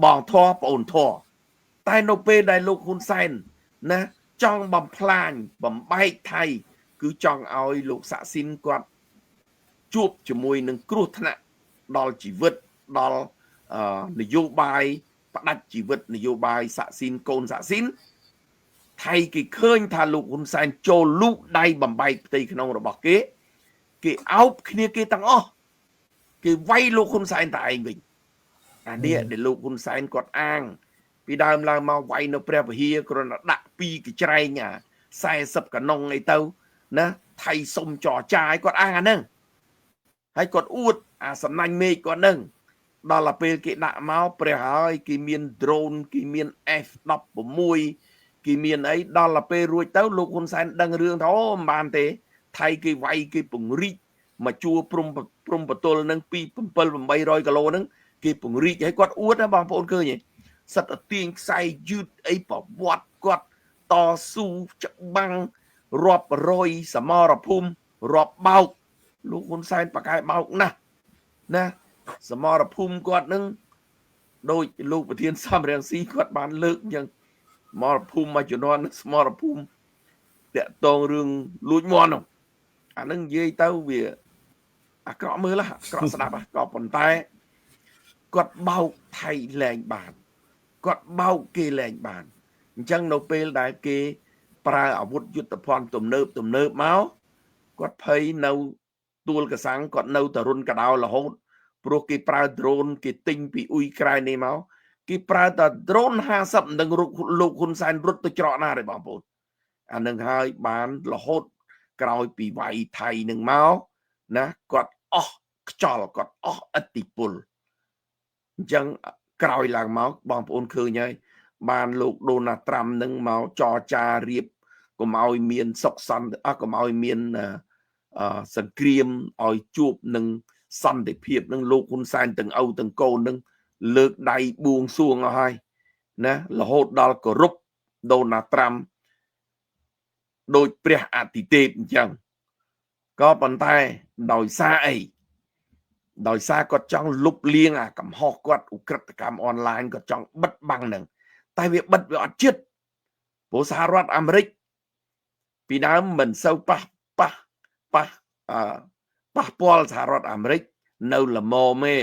បងធေါ်ប្អូនធေါ်តែនៅពេលដែលលោកហ៊ុនសែនណាចង់បំផ្លាញបំបែកថៃគឺចង់ឲ្យលោកសាក់ស៊ីនគាត់ជួបជាមួយនឹងគ្រោះថ្នាក់ដល់ជីវិតដល់នយោបាយផ្ដាច់ជីវិតនយោបាយសាក់ស៊ីនកូនសាក់ស៊ីនថៃគេឃើញថាលោកហ៊ុនសែនចូលលូកដៃបំបែកផ្ទៃក្នុងរបស់គេអោបគ្នាគេទាំងអស់គេវាយលោកហ៊ុនសែនតែឯងវិញអានេះដែលលោកហ៊ុនសែនគាត់អាងពីដើមឡើងមកវាយនៅព្រះវិហារគ្រាន់តែដាក់ពីកញ្ច្រែង 40 កណុងអីទៅណាថៃសុំចរចាឲ្យគាត់អាងអាហ្នឹងហើយគាត់អួតអាសំណាញ់មេឃគាត់ហ្នឹងដល់ទៅពេលគេដាក់មកព្រះហើយគេមាន drone គេមាន F16 គេមានអីដល់ទៅពេលរួចទៅលោកហ៊ុនសែនដឹងរឿងថាអូមិនបានទេថៃគេវាយគេពង្រីកមកជួរព្រំបតុលនឹងពី7-800 គីឡូហ្នឹងគេពង្រីកឲ្យគាត់អួតណាបងប្អូនឃើញទេសិតតែទាញខ្សែយឺតអីប្រវត្តិគាត់តស៊ូច្បាំងរាប់រយសមរភូមិរាប់បោកលោកហ៊ុនសែនបកកែបោកណាស់ណាសមរភូមិគាត់នឹងដូចលោកប្រធានសំរងស៊ីគាត់បានលើកអញ្ចឹងសមរភូមិមួយជំនាន់សមរភូមិតាក់ទងរឿងលួចមាន់នោះអានឹងនិយាយទៅវាអាក្រក់មើលអាក្រក់ស្ដាប់ក៏ប៉ុន្តែគាត់បោកថៃលែងបានគាត់បោកគេលែងបានអញ្ចឹងនៅពេលដែលគេប្រើអាវុធយុទ្ធភ័ណ្ឌទំនើបមកគាត់ភ័យនៅទួលកសាំងគាត់នៅតរុនកដោរហូតព្រោះគេប្រើ drone គេទិញពីអ៊ុយក្រែននេះមកគេប្រើតែ drone 50មិនដឹងលោកហ៊ុនសែនរត់ទៅច្រកណាទេបងប្អូនអានឹងហើយបានរហូតក្រោយពីវាយថៃនឹងមកណាគាត់អស់ខ្យល់គាត់អស់ឥទ្ធិពលអញ្ចឹងក្រោយឡើងមកបងប្អូនឃើញហើយបានលោកដូណាល់ត្រាំនឹងមកចរចារៀបកុំឲ្យមានសុខសន្តិកុំឲ្យមានសង្គ្រាមឲ្យជួបនឹងសន្តិភាពនឹងលោកហ៊ុនសែនទាំងឪទាំងកូននឹងលើកដៃបួងសួងអស់ហើយណារហូតដល់គោរពដូណាល់ត្រាំដោយព្រះអាទិទេពអញ្ចឹងក៏ប៉ុន្តែដោយសារអីដោយសារគាត់ចង់លុបលាងអាកំហុសគាត់ឧក្រិដ្ឋកម្មអនឡាញគាត់ចង់បិទបាំងនឹងតែវាបិទវាអត់ចិត្តព្រោះសហរដ្ឋអាមេរិកពីដើមមិនសូវប៉ះពាល់សហរដ្ឋអាមេរិកនៅល្មមទេ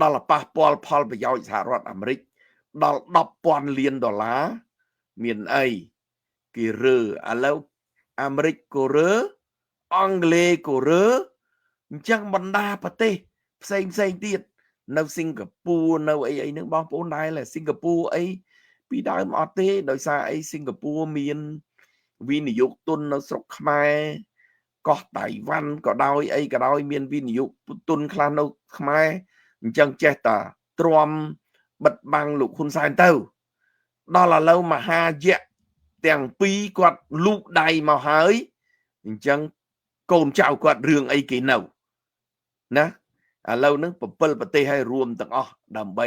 ដល់ប៉ះពាល់ផលប្រយោជន៍សហរដ្ឋអាមេរិកដល់ $10,000 លានមានអីគេរើឥឡូវអាមេរិកក៏រើអង់គ្លេសក៏រើអញ្ចឹងបណ្ដាប្រទេសផ្សេងទៀតនៅសិង្ហបុរីនៅអីហ្នឹងបងប្អូនដែរសិង្ហបុរីអីពីដើមអត់ទេដោយសារអីសិង្ហបុរីមានវិនិយោគទុននៅស្រុកខ្មែរកោះតៃវ៉ាន់ក៏ដោយអីក៏ដោយមានវិនិយោគទុនខ្លះនៅខ្មែរអញ្ចឹងចេះតែទ្រាំបិទបាំងលោកហ៊ុនសែនទៅដល់ឥឡូវមហាយៈទាំងពីរគាត់លូកដៃមកហើយអញ្ចឹងកូនចៅគាត់រឿងអីគេនៅណាឥឡូវហ្នឹង7ប្រទេសឲ្យរួមទាំងអស់ដើម្បី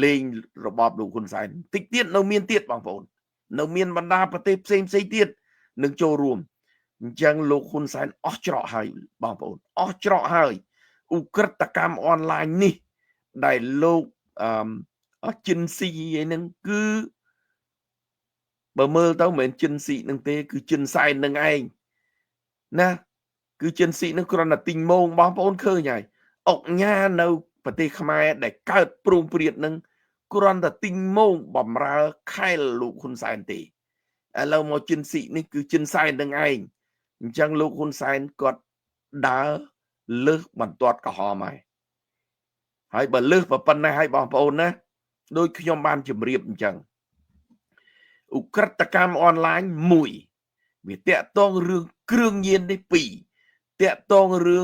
លេងរបបលោកហ៊ុនសែនតិចទៀតនៅមានទៀតបងប្អូននៅមានបណ្ដាប្រទេសផ្សេងទៀតនឹងចូលរួមអញ្ចឹងលោកហ៊ុនសែនអស់ច្រកហើយបងប្អូនអស់ច្រកហើយឧក្រិដ្ឋកម្មអនឡាញនេះដែលលោកចិនស៊ីហ្នឹងគឺបើមើលទៅមិនមែនចិនស៊ីនឹងទេគឺចិនសែននឹងឯងណាគឺចិនស៊ីនឹងគ្រាន់តែទិញម៉ោងបងប្អូនឃើញហើយអុកញ៉ានៅប្រទេសខ្មែរដែលកើតព្រមព្រៀតនឹងគ្រាន់តែទិញម៉ោងបំរើខែលលោកហ៊ុនសែនទេឥឡូវមកចិនស៊ីនេះគឺចិនសែននឹងឯងអញ្ចឹងលោកហ៊ុនសែនគាត់ដើរលើសបន្ទាត់ក្រហមហើយបើលើសប៉ុណ្ណេះហើយបងប្អូនណាដូចខ្ញុំបានជម្រាបអញ្ចឹងឧក្រិដ្ឋកម្មអនឡាញ1វាតាក់ទងរឿងគ្រឿងញៀននេះ2តាក់ទងរឿ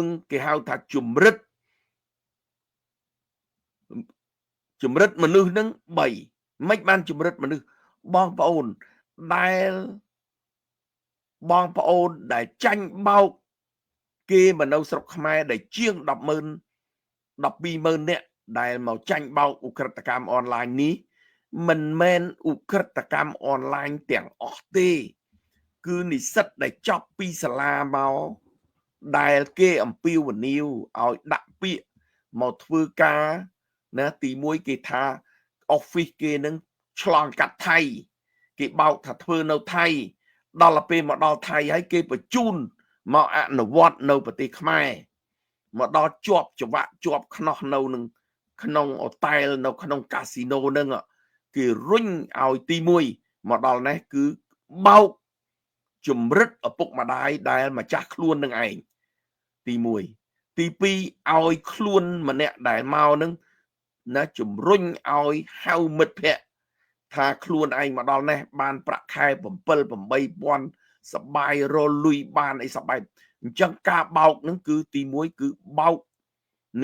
ងគេហៅថាជំរិតមនុស្សនឹង3មិនបានជំរិតមនុស្សបងប្អូនដែលចាញ់បោកគេមកនៅស្រុកខ្មែរដែលជាង10,000 12,000 នាក់ដែលមកចាញ់បោកឧក្រិដ្ឋកម្មអនឡាញនេះមិនមែនឧក្រិដ្ឋកម្មអនឡាញទាំងអស់ទេគឺនិស្សិតដែលចប់ពីសាលាមកដែលគេអំពាវនាវឲ្យដាក់ពាក្យមកធ្វើការណាទី1គេថា office គេនឹងឆ្លងកាត់ថៃគេបោកថាធ្វើនៅថៃដល់ពេលមកដល់ថៃហើយគេបញ្ជូនមកអនុវត្តនៅប្រទេសខ្មែរមកដល់ជាប់ច្បាក់ជាប់ខ្នោះនៅនឹងក្នុងអូតែលនៅក្នុងកាស៊ីណូនឹងគេរុញឲ្យទី1មកដល់នេះគឺបោកជំរិតឪពុកម្ដាយដែលម្ចាស់ខ្លួននឹងឯងទី1ទី2ឲ្យខ្លួនម្នាក់ដែលមកនឹងណាជំរុញឲ្យហៅមិត្តភ័ក្តិ ថាខ្លួនឯងមកដល់នេះបានប្រាក់ខែ 7-8,000 សបាយរលុយបានអីសបាយអញ្ចឹងការបោកនឹងគឺទី1គឺបោក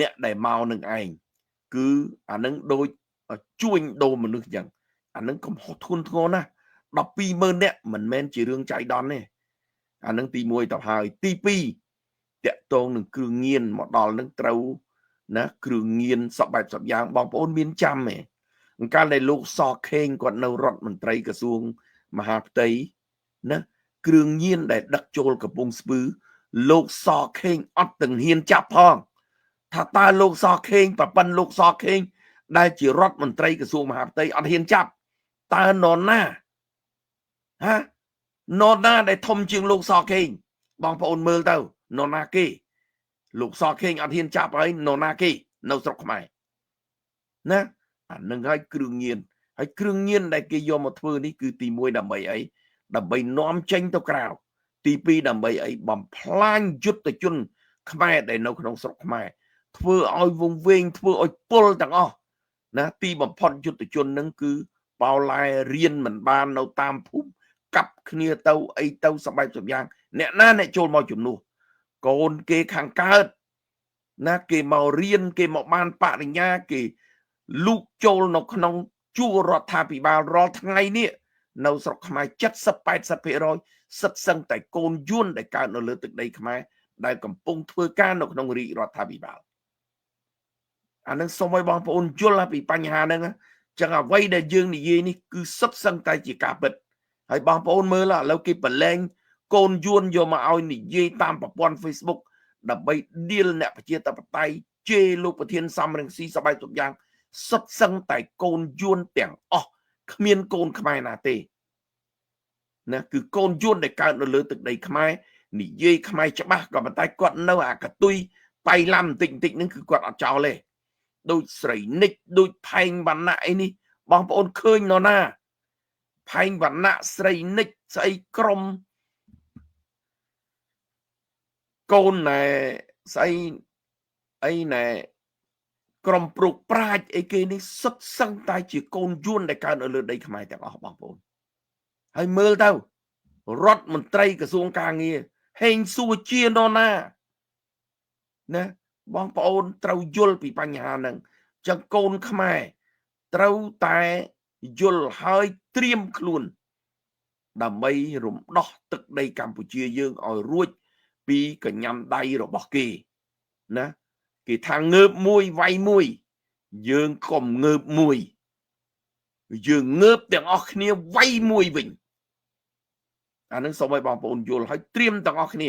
អ្នកដែលមកនឹងឯងគឺអានឹងដូចជួញដូរមនុស្សអញ្ចឹងអានឹងកំហុសធ្ងន់ធ្ងរណាស់ 12,000 នាក់មិនមែនជារឿងចៃដន្យទេអានឹងទី1ទៅហើយទី2តាក់ទងនឹងគ្រឿងញៀនមកដល់នឹងត្រូវណាគ្រឿងញៀនសពបែបសពយ៉ាងបងប្អូនមានចាំទេកាលដែលលោកសខេងគាត់នៅរដ្ឋមន្ត្រីក្រសួងមហាផ្ទៃណាគ្រឿងញៀនដែលដឹកចូលកំពង់ស្ពឺលោកសខេងអត់ទាំងហ៊ានចាប់ផងថាតើលោកសខេងប្រពន្ធលោកសខេងដែលជារដ្ឋមន្ត្រីក្រសួងមហាផ្ទៃអត់ហ៊ានចាប់តើនរណាហានរណាដែលធំជាងលោកសខេងបងប្អូនមើលទៅនរណាគេលោកសខេងអត់ហ៊ានចាប់ហើយនរណាគេនៅស្រុកខ្មែរណាអានឹងហើយគ្រឿងញៀនហើយគ្រឿងញៀនដែលគេយកមកធ្វើនេះគឺទី1ដើម្បីអីដើម្បីនាំចេញទៅក្រៅទី2ដើម្បីអីបំផ្លាញយុទ្ធជនខ្មែរដែលនៅក្នុងស្រុកខ្មែរធ្វើឲ្យវង្វេងធ្វើឲ្យពុលទាំងអស់ណាទីបំផុតយុទ្ធជននឹងគឺបោឡែរៀនមិនបាននៅតាមភូមិកាប់គ្នាទៅអីទៅសបែបសយ៉ាងអ្នកណាអ្នកចូលមកជំនួសកូនគេខាងកើតណាគេមករៀនគេមកបានបរិញ្ញាគេលូកចូលនៅក្នុងជួររដ្ឋាភិបាលរាល់ថ្ងៃនេះនៅស្រុកខ្មែរ 70-80% សិតសឹងតែកូនយួនដែលកើតនៅលើទឹកដីខ្មែរដែលកំពុងធ្វើការនៅក្នុងរាជរដ្ឋាភិបាលអានឹងសូមឲ្យបងប្អូនយល់ពីបញ្ហាហ្នឹងចឹងអ្វីដែលយើងនិយាយនេះគឺសិតសឹងតែជាការពិតហើយបងប្អូនមើលឥឡូវគេប្រឡែងកូនយួនយកមកឲ្យនិយាយតាមប្រព័ន្ធ Facebook ដើម្បីឌីលអ្នកប្រជាធិបតេយ្យជេរលោកប្រធានសំរងស៊ីសបាយទុកយ៉ាងសុទ្ធសឹងតែកូនយួនទាំងអស់គ្មានកូនខ្មែរណាទេណាគឺកូនយួនដែលកើតនៅលើទឹកដីខ្មែរនិយាយខ្មែរច្បាស់ក៏ប៉ុន្តែគាត់នៅអាកតុយបៃឡាំបន្តិចហ្នឹងគឺគាត់អត់ចោលទេដូចស្រីនិចដូចផែងវណ្ណៈអីនេះបងប្អូនឃើញនរណាផែងវណ្ណៈស្រីនិចស្អីក្រុមកូនណែស្អីអីណែក្រុមព្រុកប្រាជ្ញអីគេនេះសុទ្ធសឹងតែជាកូនយួនដែលកើតនៅលើដីខ្មែរទាំងអស់បងប្អូនហើយមើលទៅរដ្ឋមន្ត្រីក្រសួងកាងារហេងសួរជានរណាណាបងប្អូនត្រូវយល់ពីបញ្ហាហ្នឹងចឹងកូនខ្មែរត្រូវតែយល់ហើយត្រៀមខ្លួនដើម្បីរំដោះទឹកដីកម្ពុជាយើងឲ្យរួចពីកញ្ញាំដៃរបស់គេណាគេថាងើបមួយវាយមួយយើងកុំងើបមួយយើងងើបទាំងអស់គ្នាវាយមួយវិញអានឹងសូមឲ្យបងប្អូនយល់ហើយត្រៀមទាំងអស់គ្នា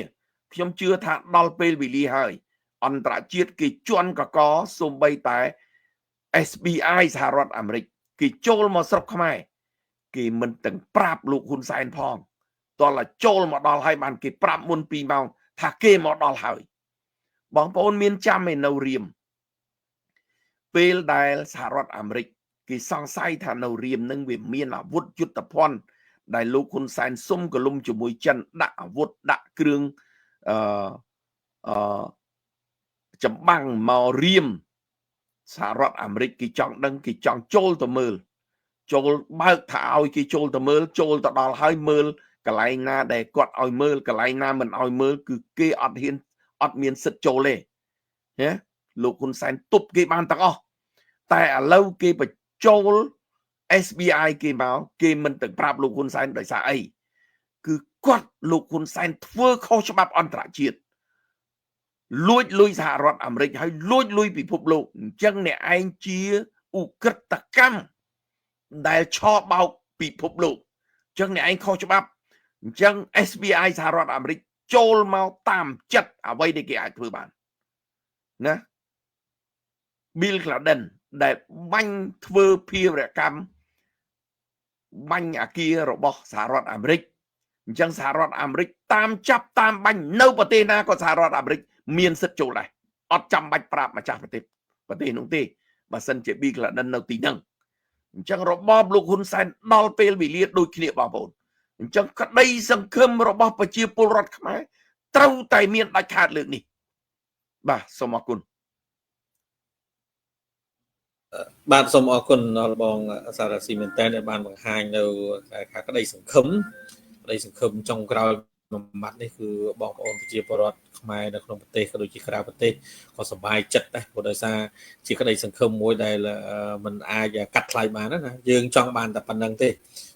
ខ្ញុំជឿថាដល់ពេលវេលាហើយអន្តរជាតិគេជន់កកសូម្បីតែ SBI សហរដ្ឋអាមេរិកគេចូលមកស្រុកខ្មែរគេមិនទាំងប្រាប់លោកហ៊ុនសែនផងតោះតែចូលមកដល់ហើយបានគេប្រាប់មុន2ម៉ោងថាគេមកដល់ហើយបងប្អូនមានចាំឯនៅរៀមពេលដែលសហរដ្ឋអាមេរិកគេសង្ស័យថានៅរៀមនឹងវាមានអាវុធយុទ្ធភ័ណ្ឌដែលលោកហ៊ុនសែនសុំកលុំជាមួយចិនដាក់អាវុធដាក់គ្រឿងចម្បាំងមករៀមសហរដ្ឋអាមេរិកគេចង់ដឹងគេចង់ចូលទៅមើលចូលបើកថាឲ្យគេចូលទៅមើលចូលទៅដល់ហើយមើលកន្លែងណាដែលគាត់ឲ្យមើលកន្លែងណាមិនឲ្យមើលគឺគេអត់ហ៊ានអត់មានសិទ្ធចូលទេណាលោកហ៊ុនសែនទប់គេបានទាំងអស់តែឥឡូវគេបញ្ចូល SBI គេមកគេមិនទាំងប្រាប់លោកហ៊ុនសែនដោយសារអីគឺគាត់លោកហ៊ុនសែនធ្វើខុសច្បាប់អន្តរជាតិលួចលុយសហរដ្ឋអាមេរិកហើយលួចលុយពិភពលោកអញ្ចឹងអ្នកឯងជាឧក្រិដ្ឋកម្មដែលឆោបោកពិភពលោកអញ្ចឹងអ្នកឯងខុសច្បាប់អញ្ចឹង SBI សហរដ្ឋអាមេរិកចូលមកតាមចិត្តអ្វីដែលគេអាចធ្វើបានណា Bill Clinton ដែលបាញ់ធ្វើភារកម្មបាញ់អាគាររបស់សហរដ្ឋអាមេរិកអញ្ចឹងសហរដ្ឋអាមេរិកតាមចាប់តាមបាញ់នៅប្រទេសណាក៏សហរដ្ឋអាមេរិកមានសិទ្ធិចូលដែរអត់ចាំបាច់ប្រាប់ម្ចាស់ប្រទេសនោះទេបើសិនជា Bill Clinton នៅទីហ្នឹងអញ្ចឹងរបបលោកហ៊ុនសែនដល់ពេលវេលាដូចគ្នាបងប្អូនអញ្ចឹងក្តីសង្ឃឹមរបស់ប្រជាពលរដ្ឋខ្មែរត្រូវតែមានដាច់ខាតលើកនេះបាទសូមអរគុណ បាទសូមអរគុណដល់បងសារស៊ីមែនតើដែលបានបង្ហាញនៅការក្តីសង្ឃឹមចុងក្រោយមួយម៉ាត់នេះគឺបងប្អូនប្រជាពលរដ្ឋខ្មែរនៅក្នុងប្រទេសក៏ដូចជាក្រៅប្រទេសក៏សប្បាយចិត្តដែរព្រោះដោយសារជាក្តីសង្ឃឹមមួយដែលมันអាចកាត់ថ្លៃបានណាយើងចង់បានតែប៉ុណ្្នឹងទេ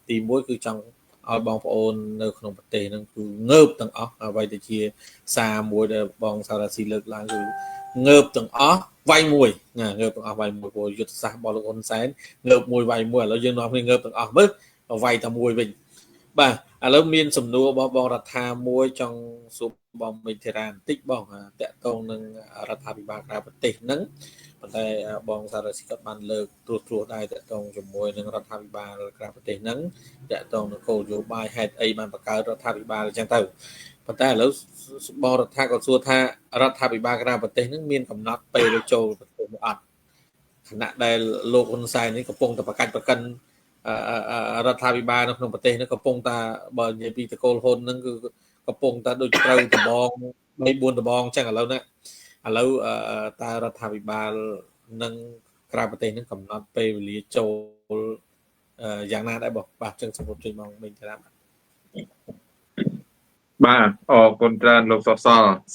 ទី1គឺចង់ឲ្យបងប្អូននៅក្នុងប្រទេសហ្នឹងគឺងើបទាំងអស់អ្វីដែលជាសារមួយដែលបងសារស៊ីលើកឡើងគឺងើបទាំងអស់វាយមួយណាងើបទាំងអស់វាយមួយព្រោះយុទ្ធសាស្ត្ររបស់លោកហ៊ុនសែនងើបមួយវាយមួយឥឡូវយើងនាំគ្នាងើបទាំងអស់មើលវាយតែមួយវិញបាទឥឡូវមានសំណួររបស់បងរដ្ឋាមួយចង់សួរបងមេធារាបន្តិចបងតាក់ទងនឹងរដ្ឋាភិបាលក្រៅប្រទេសហ្នឹងប៉ុន្តែបងសារស៊ីក៏បានលើកត្រួសដែរតាក់ទងជាមួយនឹងរដ្ឋាភិបាលក្រៅប្រទេសហ្នឹងតាក់ទងនឹងគោលនយោបាយហេតុអីបានបង្កើតរដ្ឋាភិបាលអញ្ចឹងទៅប៉ុន្តែឥឡូវបងរដ្ឋាក៏សួរថារដ្ឋាភិបាលក្រៅប្រទេសហ្នឹងមានកំណត់ពេលចូលប្រទេសអត់ខណៈដែលលោកហ៊ុនសែននេះកំពុងតែប្រកាច់ប្រកិនរដ្ឋាភិបាលនៅក្នុងប្រទេសនេះកំពុងតែបើនិយាយពីតកូលហ៊ុនហ្នឹងគឺកំពុងតែដូចត្រូវដបង3-4ដបងអញ្ចឹងឥឡូវតើរដ្ឋាភិបាលនឹងក្រៅប្រទេសនឹងកំណត់ពេលវេលាចូលយ៉ាងណាដែរបងបាទចឹងសូមជួយមកវិញច្រើនបាទអរគុណច្រើនលោកសស